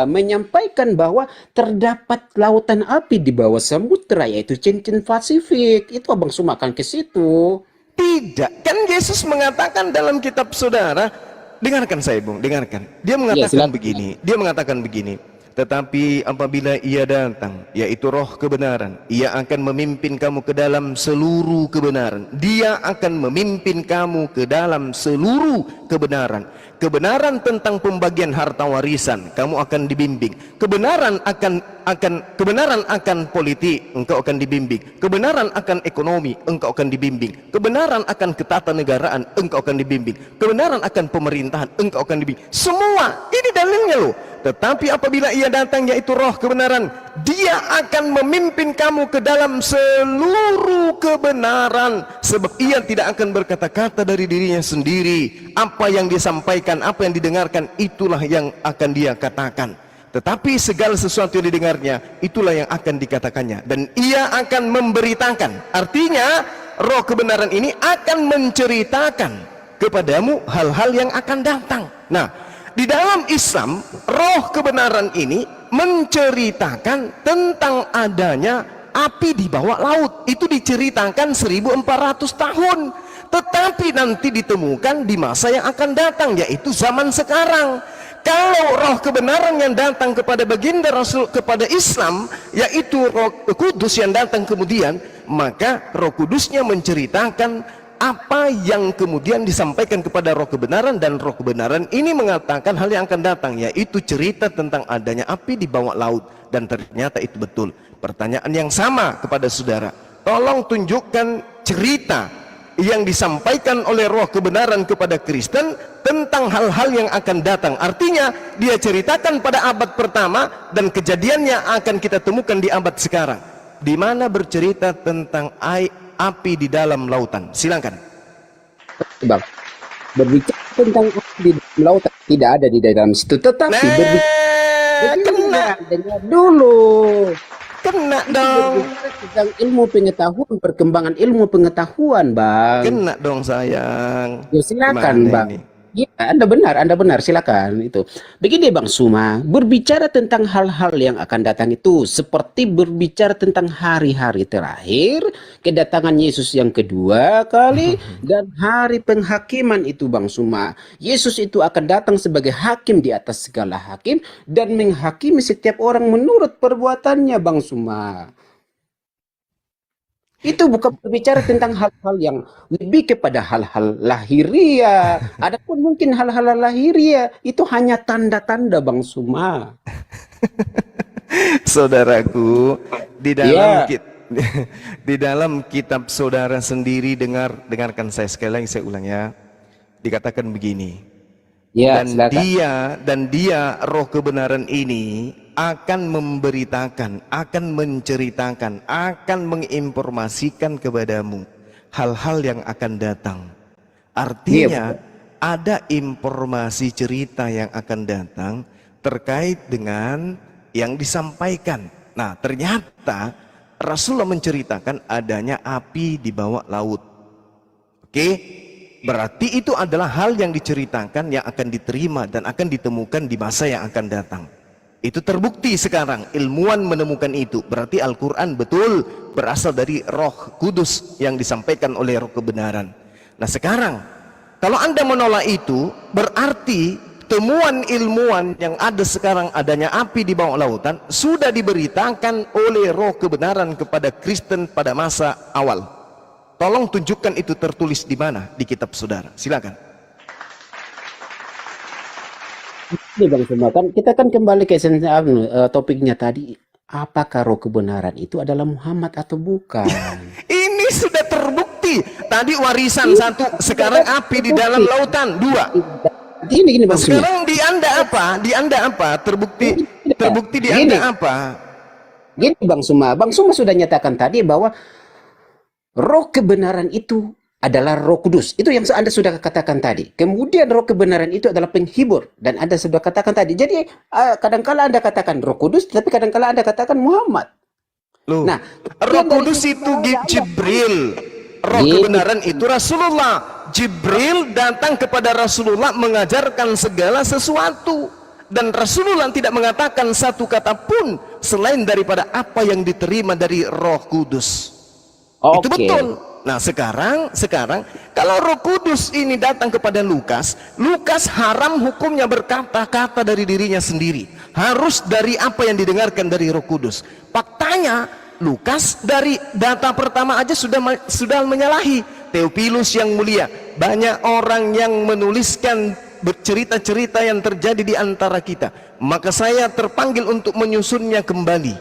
menyampaikan bahwa terdapat lautan api di bawah samudera, yaitu cincin Pasifik. Itu Abang Suma akan ke situ. Tidak, kan Yesus mengatakan dalam kitab saudara, dengarkan saya Bung, dengarkan. Dia mengatakan dia mengatakan begini. Tetapi apabila ia datang, yaitu roh kebenaran, ia akan memimpin kamu ke dalam seluruh kebenaran. Dia akan memimpin kamu ke dalam seluruh kebenaran. Kebenaran tentang pembagian harta warisan, kamu akan dibimbing. Kebenaran akan politik, engkau akan dibimbing. Kebenaran akan ekonomi, engkau akan dibimbing. Kebenaran akan ketatanegaraan, engkau akan dibimbing. Kebenaran akan pemerintahan, engkau akan dibimbing. Semua ini dalilnya loh. Tetapi apabila ia datang, yaitu roh kebenaran, dia akan memimpin kamu ke dalam seluruh kebenaran. Sebab ia tidak akan berkata-kata dari dirinya sendiri. Apa yang disampaikan, apa yang didengarkan, itulah yang akan dia katakan. Tetapi segala sesuatu yang didengarnya, itulah yang akan dikatakannya. Dan ia akan memberitakan. Artinya roh kebenaran ini akan menceritakan kepadamu hal-hal yang akan datang. Nah, di dalam Islam, roh kebenaran ini menceritakan tentang adanya api di bawah laut. Itu diceritakan 1400 tahun. tetapi nanti ditemukan di masa yang akan datang, yaitu zaman sekarang. Kalau roh kebenaran yang datang kepada baginda Rasul, kepada Islam, yaitu roh kudus yang datang kemudian, maka roh kudusnya menceritakan apa yang kemudian disampaikan kepada roh kebenaran, dan roh kebenaran ini mengatakan hal yang akan datang, yaitu cerita tentang adanya api di bawah laut. Dan ternyata itu betul. Pertanyaan yang sama kepada saudara, tolong tunjukkan cerita yang disampaikan oleh roh kebenaran kepada Kristen tentang hal-hal yang akan datang. Artinya dia ceritakan pada abad pertama, dan kejadiannya akan kita temukan di abad sekarang, di mana bercerita tentang api di dalam lautan. Silakan Bang, berbicara tentang api di dalam lautan tidak ada di dalam situ, tetapi dengar dulu. Kena dong. Tentang ilmu pengetahuan, perkembangan ilmu pengetahuan, Bang. Kena dong sayang. Ya, silakan, Gimana Bang. ini? Ya, Anda benar, silakan itu. Begini Bang Suma, berbicara tentang hal-hal yang akan datang itu seperti berbicara tentang hari-hari terakhir, kedatangan Yesus yang kedua kali, dan hari penghakiman itu Bang Suma. Yesus itu akan datang sebagai hakim di atas segala hakim dan menghakimi setiap orang menurut perbuatannya Bang Suma. Itu bukan berbicara tentang hal-hal yang lebih kepada hal-hal lahiria. Adapun mungkin hal-hal lahiria itu hanya tanda-tanda Bang Suma. Saudaraku, di dalam Ya. di dalam kitab saudara sendiri, dengarkan saya sekali lagi, saya ulang ya. Dikatakan begini. Ya, Dan silakan. dia roh kebenaran ini akan memberitakan, akan menceritakan, akan menginformasikan kepadamu hal-hal yang akan datang. Artinya ada informasi cerita yang akan datang terkait dengan yang disampaikan. Nah, ternyata Rasulullah menceritakan adanya api di bawah laut. Oke, berarti itu adalah hal yang diceritakan yang akan diterima dan akan ditemukan di masa yang akan datang. Itu terbukti sekarang, ilmuwan menemukan itu. Berarti Al-Quran betul berasal dari roh kudus yang disampaikan oleh roh kebenaran. Nah sekarang, kalau Anda menolak itu, berarti temuan ilmuwan yang ada sekarang adanya api di bawah lautan sudah diberitakan oleh roh kebenaran kepada Kristen pada masa awal. Tolong tunjukkan itu tertulis di mana di kitab saudara. Silakan. Ini Bang Suma, kan kita kan kembali ke topiknya tadi. Apakah roh kebenaran itu adalah Muhammad atau bukan? Ini sudah terbukti. Tadi warisan satu, sekarang api di dalam lautan dua. Gini Bang Suma. Sekarang di Anda apa? Di Anda apa? Terbukti di Anda apa? Gini Bang Suma sudah nyatakan tadi bahwa roh kebenaran itu adalah roh kudus. Itu yang Anda sudah katakan tadi. Kemudian roh kebenaran itu adalah penghibur. Dan Anda sudah katakan tadi. Jadi kadangkala Anda katakan roh kudus, tapi kadangkala Anda katakan Muhammad. Loh, Nah, roh kudus itu Jibril. Roh kebenaran itu Rasulullah. Jibril datang kepada Rasulullah mengajarkan segala sesuatu. Dan Rasulullah tidak mengatakan satu kata pun selain daripada apa yang diterima dari roh kudus. Itu betul. Nah sekarang kalau roh kudus ini datang kepada Lukas haram hukumnya berkata-kata dari dirinya sendiri, harus dari apa yang didengarkan dari roh kudus. Faktanya Lukas dari data pertama aja sudah menyalahi. Theophilus yang mulia, banyak orang yang menuliskan bercerita-cerita yang terjadi di antara kita, maka saya terpanggil untuk menyusunnya kembali.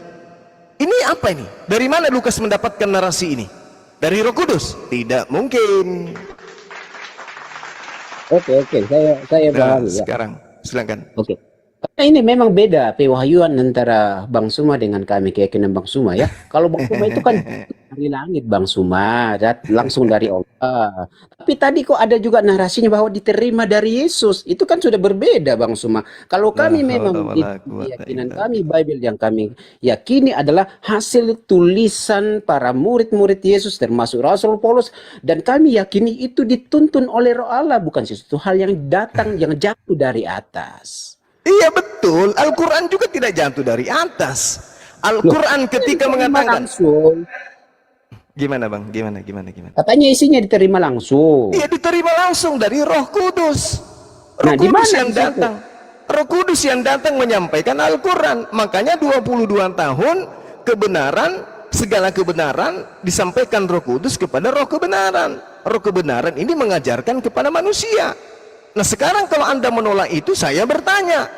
Ini apa ini? Dari mana Lukas mendapatkan narasi ini? Dari Roh Kudus? Tidak mungkin. Oke, saya paham ya. Sekarang silakan. Oke. Karena ini memang beda pewahyuan antara Bang Suma dengan kami, keyakinan Bang Suma ya. Kalau Bang Suma itu kan dari langit Bang Suma, langsung dari Allah. Tapi tadi kok ada juga narasinya bahwa diterima dari Yesus. Itu kan sudah berbeda Bang Suma. Kalau kami memang keyakinan kami, Bible yang kami yakini adalah hasil tulisan para murid-murid Yesus termasuk Rasul Paulus, dan kami yakini itu dituntun oleh Roh Allah, bukan sesuatu hal yang datang yang jatuh dari atas. Iya betul, Al-Quran juga tidak jatuh dari atas. Al-Quran ketika mengatakan Gimana Bang? Gimana? Katanya isinya diterima langsung. Iya, diterima langsung dari Roh Kudus. Roh Nah, di Kudus mana yang di situ? datang. Roh Kudus yang datang menyampaikan Al-Quran. Makanya 22 tahun kebenaran, segala kebenaran disampaikan Roh Kudus kepada Roh kebenaran. Roh kebenaran ini mengajarkan kepada manusia. Nah sekarang kalau Anda menolak itu, saya bertanya,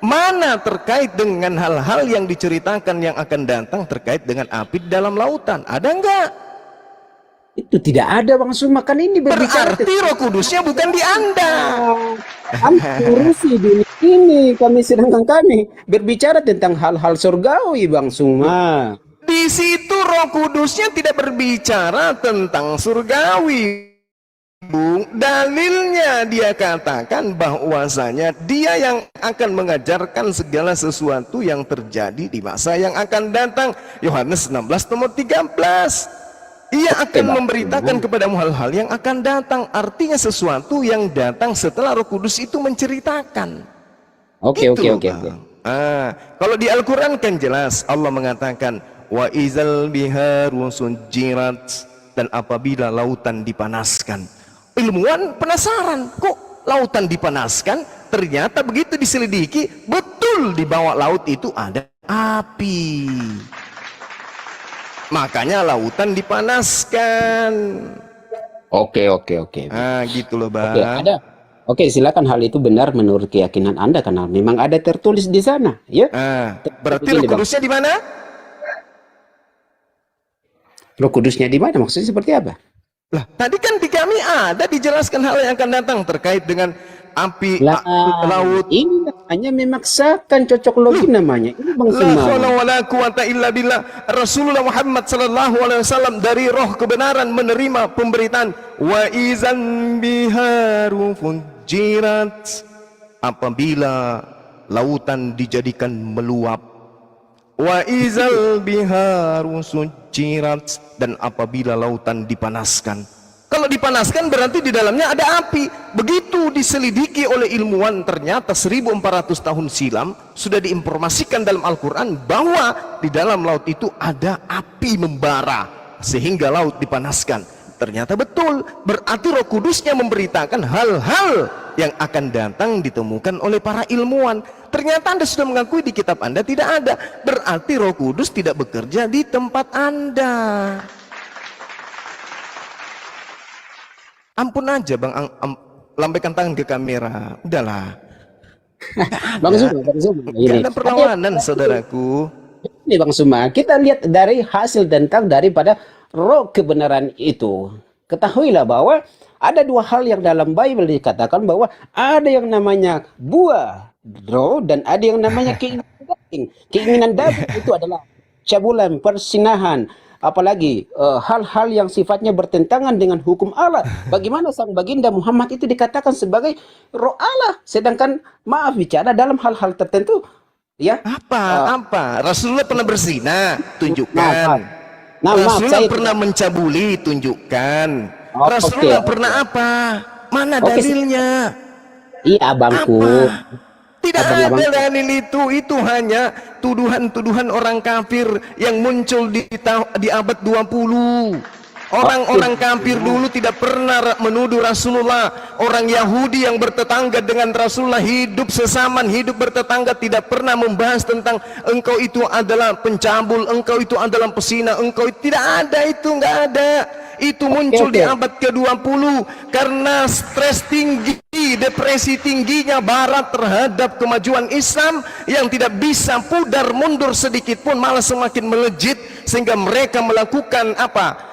mana terkait dengan hal-hal yang diceritakan yang akan datang terkait dengan api di dalam lautan? Ada enggak? Itu tidak ada Bang Suma, kan ini berbicara Berarti Roh Kudusnya bukan di Anda. kami urusi dunia ini, sedangkan kami berbicara tentang hal-hal surgawi Bang Suma. Di situ Roh Kudusnya tidak berbicara tentang surgawi. Bung, dalilnya dia katakan bahwasanya dia yang akan mengajarkan segala sesuatu yang terjadi di masa yang akan datang. Yohanes 16 nomor 13. Ia akan memberitakan kepadamu hal-hal yang akan datang. Artinya sesuatu yang datang setelah Roh Kudus itu menceritakan. Oke. Bang. Kalau di Al-Quran kan jelas Allah mengatakan wa izal biharu sujirat, dan apabila lautan dipanaskan. Ilmuwan penasaran, kok lautan dipanaskan? Ternyata begitu diselidiki, betul di bawah laut itu ada api. Makanya lautan dipanaskan. Oke. Gitu loh Bang. Oke, ada. Oke, silakan, hal itu benar menurut keyakinan Anda karena memang ada tertulis di sana, ya. Berarti Roh Kudusnya di mana? Roh Kudusnya di mana? Maksudnya seperti apa? Lah, tadi kan di kami ada dijelaskan hal yang akan datang terkait dengan api laut. Ini hanya memaksakan cocok logi namanya. Ini Bang La Suma. haula wala quwata illa billah. Rasulullah Muhammad sallallahu alaihi wasallam dari roh kebenaran menerima pemberitaan wa izan biharu fujirat, apabila lautan dijadikan meluap, wa izal biharu sujirat, dan apabila lautan dipanaskan. Kalau dipanaskan berarti di dalamnya ada api. Begitu diselidiki oleh ilmuwan, ternyata 1400 tahun silam sudah diinformasikan dalam Al-Quran bahwa di dalam laut itu ada api membara sehingga laut dipanaskan. Ternyata betul, berarti Roh Kudusnya memberitakan hal-hal yang akan datang ditemukan oleh para ilmuwan. Ternyata Anda sudah mengakui di kitab Anda tidak ada, berarti Roh Kudus tidak bekerja di tempat Anda. Ampun aja Bang, lambaikan tangan ke kamera. Udahlah. Bang Suma, Gak ada perlawanan saudaraku. Ini Bang Suma, kita lihat dari hasil tentang daripada roh kebenaran itu. Ketahuilah bahwa ada dua hal yang dalam Bible dikatakan bahwa ada yang namanya buah roh dan ada yang namanya keinginan daging. Keinginan daging itu adalah cabulan, persinahan, apalagi hal-hal yang sifatnya bertentangan dengan hukum Allah. Bagaimana sang baginda Muhammad itu dikatakan sebagai roh Allah, sedangkan maaf bicara dalam hal-hal tertentu, ya. Apa? Rasulullah pernah berzina? Tunjukkan. Rasulullah pernah mencabuli? Tunjukkan. Rasulullah pernah apa? Mana dalilnya? Iya abangku. Tidak ada dalil itu hanya tuduhan-tuduhan orang kafir yang muncul di abad 20. Orang-orang kafir dulu tidak pernah menuduh Rasulullah. Orang Yahudi yang bertetangga dengan Rasulullah, hidup sesaman, hidup bertetangga, tidak pernah membahas tentang engkau itu adalah pencabul, engkau itu adalah pesina, engkau tidak ada, itu nggak ada. Itu muncul di abad ke-20 karena stres tinggi, depresi tingginya Barat terhadap kemajuan Islam yang tidak bisa pudar mundur sedikit pun, malah semakin melejit, sehingga mereka melakukan apa?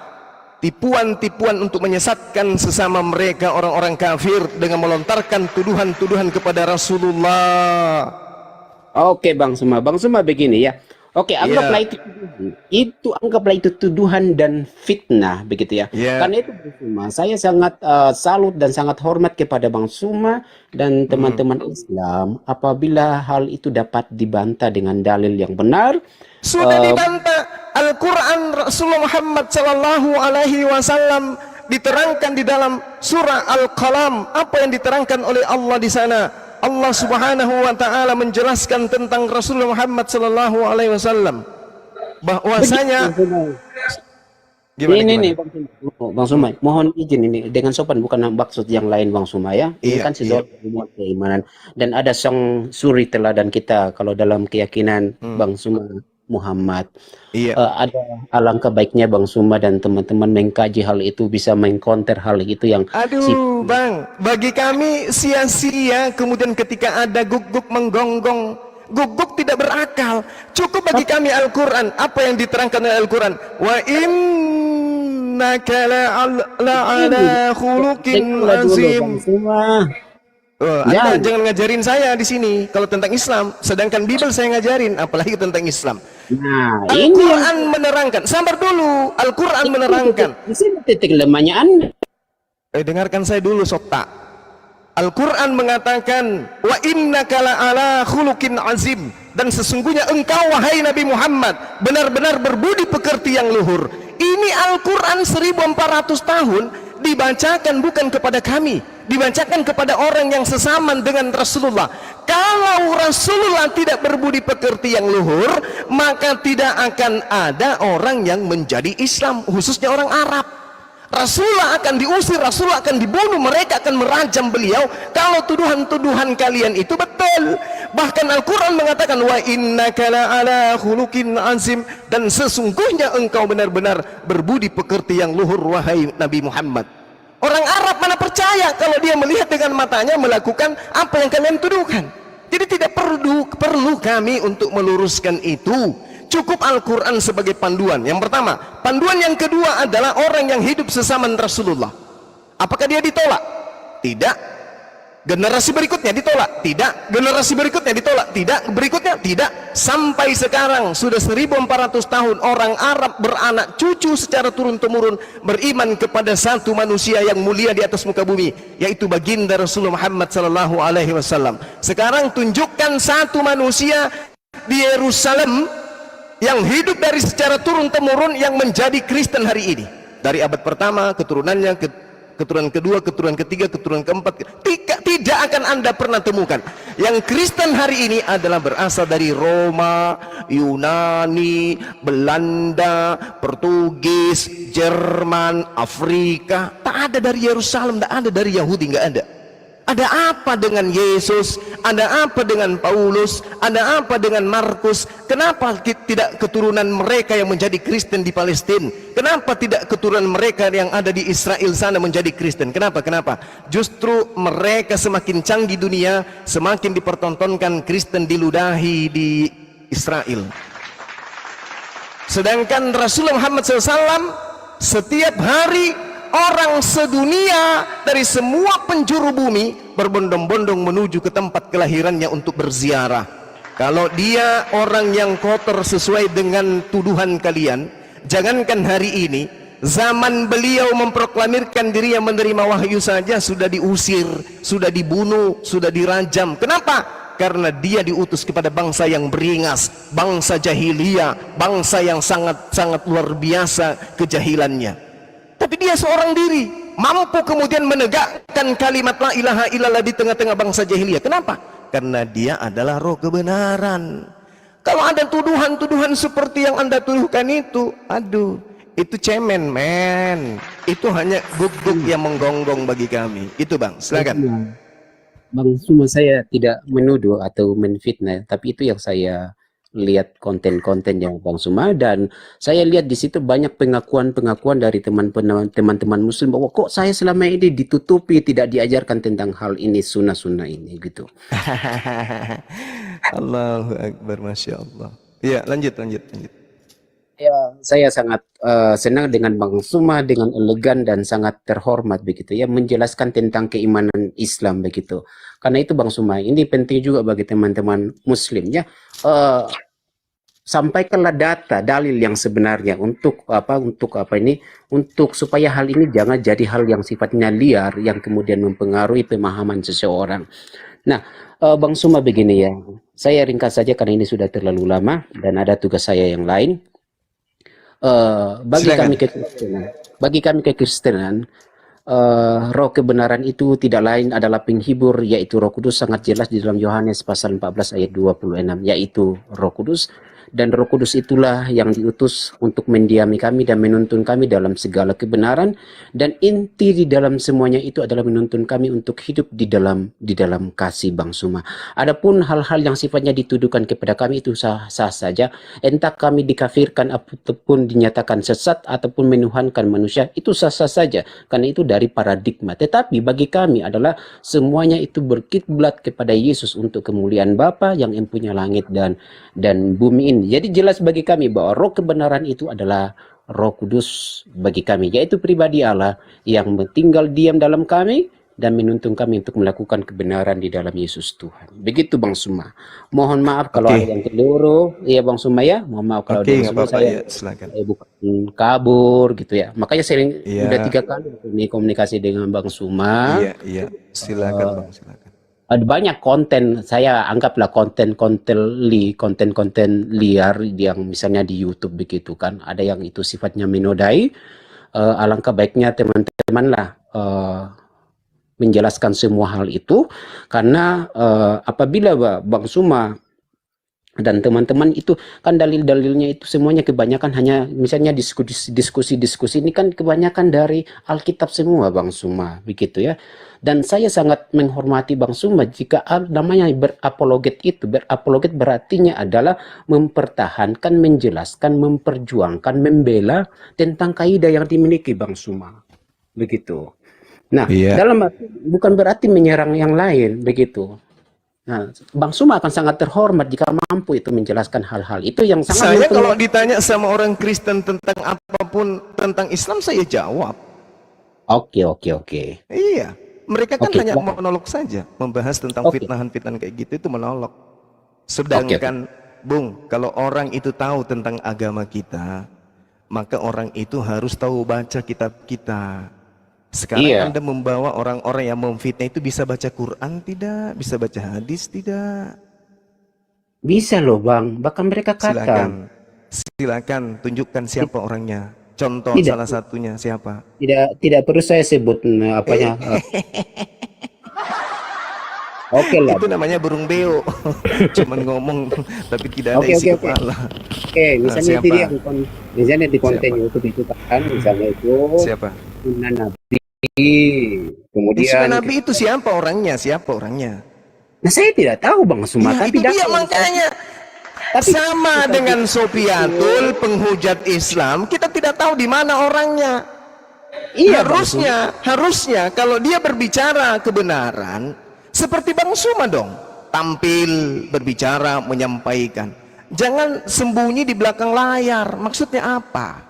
Tipuan-tipuan untuk menyesatkan sesama mereka orang-orang kafir dengan melontarkan tuduhan-tuduhan kepada Rasulullah. Oke Bang Suma begini ya. Oke, anggaplah itu anggaplah itu tuduhan dan fitnah begitu ya. Karena itu Bang Suma, saya sangat salut dan sangat hormat kepada Bang Suma dan teman-teman Islam apabila hal itu dapat dibantah dengan dalil yang benar. Sudah dibantah. Al-Quran Rasulullah Muhammad sallallahu alaihi wasallam diterangkan di dalam surah Al-Qalam. Apa yang diterangkan oleh Allah di sana? Allah Subhanahu wa taala menjelaskan tentang Rasulullah Muhammad sallallahu alaihi wasallam bahwasanya Gimana Ini gimana? nih Bang Sumai, mohon izin ini dengan sopan bukan maksud yang lain Bang Sumai ya. Ini Iya, kan iya. sesuatu hubungan keimanan dan ada song suri teladan kita kalau dalam keyakinan Hmm, Bang Sumai Muhammad. iya. Ada alangkah baiknya Bang Suma dan teman-teman mengkaji hal itu bisa mengkonter hal itu yang Aduh, Bang, bagi kami sia-sia kemudian ketika ada guguk menggonggong. Guguk tidak berakal. Cukup bagi kami Al-Quran. Apa yang diterangkan oleh Al-Quran? Wa innaka la'ala khuluqin dengarlah dulu Bang azim. Suma. Anda Jangan. jangan ngajarin saya di sini kalau tentang Islam, sedangkan Bible saya ngajarin, apalagi tentang Islam. Nah, ini yang Al-Quran menerangkan. Sabar dulu. Al-Quran menerangkan. di sini titik lemahnya Anda. Dengarkan saya dulu, Sota. Al-Quran mengatakan wa innaka la'ala khuluqin azim, dan sesungguhnya engkau wahai Nabi Muhammad benar-benar berbudi pekerti yang luhur. Ini Al-Quran 1400 tahun dibacakan bukan kepada kami, dibacakan kepada orang yang sesaman dengan Rasulullah. Kalau Rasulullah tidak berbudi pekerti yang luhur, maka tidak akan ada orang yang menjadi Islam, khususnya orang Arab. Rasulullah akan diusir, Rasulullah akan dibunuh, mereka akan merajam beliau kalau tuduhan-tuduhan kalian itu betul. Bahkan Al-Quran mengatakan wa innaka la'ala khuluqin azim, dan sesungguhnya engkau benar-benar berbudi pekerti yang luhur wahai Nabi Muhammad. Orang Arab mana percaya kalau dia melihat dengan matanya melakukan apa yang kalian tuduhkan. Jadi tidak perlu kami untuk meluruskan itu. Cukup Al-Quran sebagai panduan. Yang pertama. Panduan yang kedua adalah orang yang hidup sesaman Rasulullah. Apakah dia ditolak? Tidak. Generasi berikutnya ditolak? Tidak. Generasi berikutnya ditolak? Tidak. Berikutnya? Tidak. Sampai sekarang sudah 1400 tahun orang Arab beranak cucu secara turun-temurun beriman kepada satu manusia yang mulia di atas muka bumi, yaitu baginda Rasulullah Muhammad sallallahu alaihi wasallam. Sekarang tunjukkan satu manusia di Yerusalem yang hidup dari secara turun-temurun yang menjadi Kristen hari ini, dari abad pertama keturunannya, keturunan kedua, keturunan ketiga, keturunan keempat. Tidak akan Anda pernah temukan. Yang Kristen hari ini adalah berasal dari Roma, Yunani, Belanda, Portugis, Jerman, Afrika. Tak ada dari Yerusalem, tak ada dari Yahudi, nggak ada. Ada apa dengan Yesus? Ada apa dengan Paulus? Ada apa dengan Markus? Kenapa tidak keturunan mereka yang menjadi Kristen di Palestina? Kenapa tidak keturunan mereka yang ada di Israel sana menjadi Kristen? Kenapa? Justru mereka semakin canggih dunia, semakin dipertontonkan Kristen diludahi di Israel. Sedangkan Rasulullah Muhammad SAW setiap hari orang sedunia dari semua penjuru bumi berbondong-bondong menuju ke tempat kelahirannya untuk berziarah. Kalau dia orang yang kotor sesuai dengan tuduhan kalian, jangankan hari ini, zaman beliau memproklamirkan dirinya menerima wahyu saja sudah diusir, sudah dibunuh, sudah dirajam. Kenapa? Karena dia diutus kepada bangsa yang beringas, bangsa jahiliyah, bangsa yang sangat-sangat luar biasa kejahilannya. Tapi dia seorang diri mampu kemudian menegakkan kalimat la ilaha illallah di tengah-tengah bangsa jahiliyah. Kenapa? Karena dia adalah roh kebenaran. Kalau ada tuduhan-tuduhan seperti yang Anda tuduhkan itu, aduh, itu cemen, men. Itu hanya guguk yang menggonggong bagi kami. Itu, Bang, silakan. Bang Suma, saya tidak menuduh atau menfitnah, tapi itu yang saya lihat konten-kontennya Bang Suma, dan saya lihat di situ banyak pengakuan-pengakuan dari teman-teman Muslim bahwa kok saya selama ini ditutupi, tidak diajarkan tentang hal ini, sunnah-sunnah ini gitu. Allahu Akbar, Masya Allah. Ya, lanjut. Ya, saya sangat senang dengan Bang Suma dengan elegan dan sangat terhormat begitu ya menjelaskan tentang keimanan Islam begitu. Karena itu Bang Suma, ini penting juga bagi teman-teman Muslim ya. Sampaikanlah data dalil yang sebenarnya untuk supaya hal ini jangan jadi hal yang sifatnya liar yang kemudian mempengaruhi pemahaman seseorang. Nah, Bang Suma begini ya, saya ringkas saja karena ini sudah terlalu lama dan ada tugas saya yang lain. Bagi kami kekristenan, roh kebenaran itu tidak lain adalah penghibur, yaitu Roh Kudus. Sangat jelas di dalam Yohanes pasal 14 ayat 26, yaitu Roh Kudus. dan Roh Kudus itulah yang diutus untuk mendiami kami dan menuntun kami dalam segala kebenaran, dan inti di dalam semuanya itu adalah menuntun kami untuk hidup di dalam kasih, Bang Suma. Adapun hal-hal yang sifatnya dituduhkan kepada kami itu sah-sah saja, entah kami dikafirkan ataupun dinyatakan sesat ataupun menuhankan manusia, itu sah-sah saja karena itu dari paradigma. Tetapi bagi kami adalah semuanya itu berkiblat kepada Yesus untuk kemuliaan Bapa yang empunya langit dan bumi ini. Jadi jelas bagi kami bahwa roh kebenaran itu adalah Roh Kudus bagi kami, yaitu pribadi Allah yang tinggal diam dalam kami dan menuntun kami untuk melakukan kebenaran di dalam Yesus Tuhan. Begitu Bang Suma. Mohon maaf kalau ada yang keliru, ya Bang Suma ya. Mohon maaf kalau ada yang keliru, saya bukan kabur gitu ya. Makanya saya udah 3 kali ini komunikasi dengan Bang Suma. Iya, silakan Bang, silakan. Ada banyak konten, saya anggaplah konten-konten liar yang misalnya di YouTube begitu kan, ada yang itu sifatnya menodai. Alangkah baiknya teman-teman lah menjelaskan semua hal itu, karena apabila Bang Suma dan teman-teman itu kan dalil-dalilnya itu semuanya kebanyakan hanya misalnya diskusi ini kan kebanyakan dari Alkitab semua Bang Suma begitu ya. Dan saya sangat menghormati Bang Suma jika namanya berapologet itu. Berapologet berartinya adalah mempertahankan, menjelaskan, memperjuangkan, membela tentang kaidah yang dimiliki Bang Suma begitu. Nah, dalam bukan berarti menyerang yang lain begitu. Nah, Bang Suma akan sangat terhormat jika mampu itu menjelaskan hal-hal itu yang sangat. Saya kalau ditanya sama orang Kristen tentang apapun tentang Islam, saya jawab. Oke. Iya, mereka kan hanya monolog saja, membahas tentang fitnahan-fitnahan kayak gitu, itu monolog. Sedangkan, Bung, kalau orang itu tahu tentang agama kita, maka orang itu harus tahu baca kitab kita. Sekarang Anda membawa orang-orang yang memfitnah itu bisa baca Quran tidak? Bisa baca hadis tidak? Bisa loh Bang, bahkan mereka kata. Silakan tunjukkan siapa orangnya. Contoh salah satunya siapa? Tidak perlu saya sebut apanya. Oke lah. Itu namanya burung beo. Cuman ngomong tapi tidak ada isi kepala. Misalnya itu dia, misalnya di konten YouTube itu kan, misalnya itu siapa? Nabi. Kemudian Nabi itu siapa orangnya? Nah, saya tidak tahu Bang Suma, tapi dia makanya sama dengan Sofiatul penghujat Islam, kita tidak tahu di mana orangnya. Iya, harusnya kalau dia berbicara kebenaran seperti Bang Suma dong, tampil berbicara menyampaikan, jangan sembunyi di belakang layar. Maksudnya apa?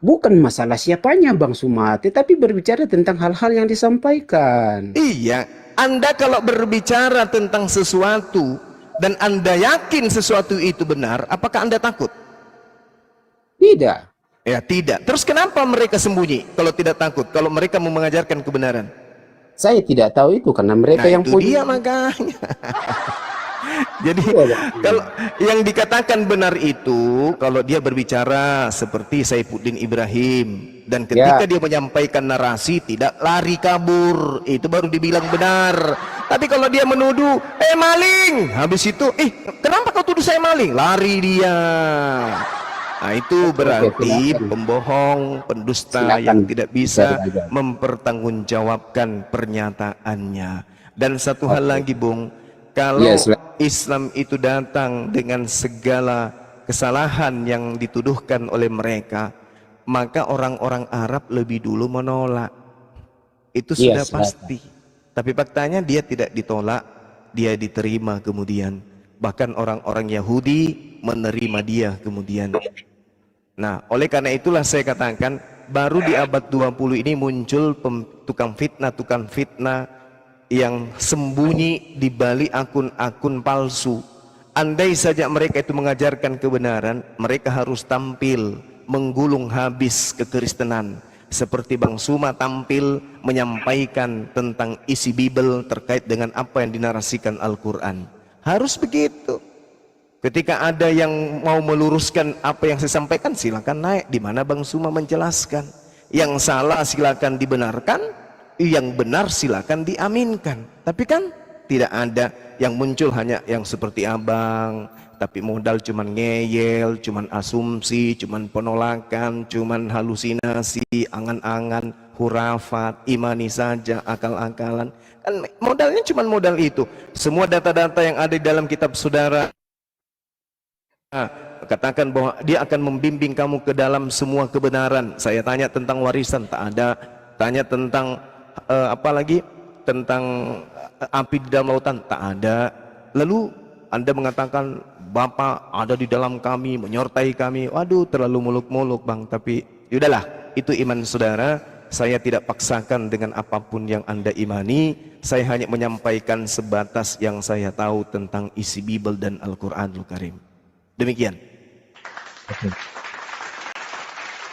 Bukan masalah siapanya Bang Suma, tetapi berbicara tentang hal-hal yang disampaikan. Iya, Anda kalau berbicara tentang sesuatu dan Anda yakin sesuatu itu benar, apakah Anda takut? Tidak. Ya tidak. Terus kenapa mereka sembunyi kalau tidak takut? Kalau mereka mau mengajarkan kebenaran? Saya tidak tahu itu karena mereka yang punya. Dia makanya. Jadi kalau yang dikatakan benar itu kalau dia berbicara seperti Saifuddin Ibrahim, dan ketika dia menyampaikan narasi tidak lari kabur, itu baru dibilang benar. Tapi kalau dia menuduh maling, habis itu kenapa kau tuduh saya maling, lari dia. Nah, itu berarti pembohong, pendusta yang tidak bisa mempertanggungjawabkan pernyataannya. Dan satu hal lagi Bung, kalau Islam itu datang dengan segala kesalahan yang dituduhkan oleh mereka, maka orang-orang Arab lebih dulu menolak. Itu sudah pasti. Tapi faktanya dia tidak ditolak, dia diterima kemudian. Bahkan orang-orang Yahudi menerima dia kemudian. Nah, oleh karena itulah saya katakan, baru di abad 20 ini muncul tukang fitnah yang sembunyi di balik akun-akun palsu. Andai saja mereka itu mengajarkan kebenaran, mereka harus tampil menggulung habis kekristenan. Seperti Bang Suma tampil menyampaikan tentang isi Bible terkait dengan apa yang dinarasikan Al-Quran. Harus begitu. Ketika ada yang mau meluruskan apa yang saya sampaikan, silakan naik. Di mana Bang Suma menjelaskan. Yang salah silakan dibenarkan, yang benar silakan diaminkan. Tapi kan Tidak ada. Yang muncul hanya yang seperti abang, tapi modal cuman ngeyel, cuman asumsi, cuman penolakan, cuman halusinasi, angan-angan, hurafat, imani saja, akal-akalan. Kan modalnya cuman modal itu. Semua data-data yang ada di dalam kitab saudara katakan bahwa dia akan membimbing kamu ke dalam semua kebenaran. Saya tanya tentang warisan, tak ada. Tanya tentang apa lagi? Tentang api di dalam lautan, tak ada. Lalu Anda mengatakan Bapak ada di dalam kami, menyertai kami. Waduh, terlalu muluk-muluk bang. Tapi yaudahlah, itu iman saudara. Saya tidak paksakan dengan apapun yang Anda imani. Saya hanya menyampaikan sebatas yang saya tahu tentang isi Bible dan Al-Quranul Karim. Demikian.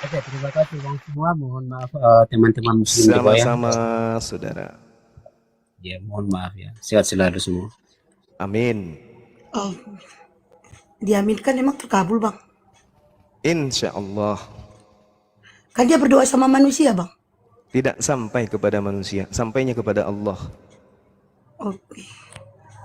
Oke, terima kasih bang semua. Mohon maaf teman-teman muslim juga ya. Sama-sama saudara. Ya, mohon maaf ya. Sehat selalu semua. Amin. Oh, diaminkan emang terkabul bang? Insya Allah. Kan dia berdoa sama manusia bang? Tidak sampai kepada manusia, sampainya kepada Allah. Oke.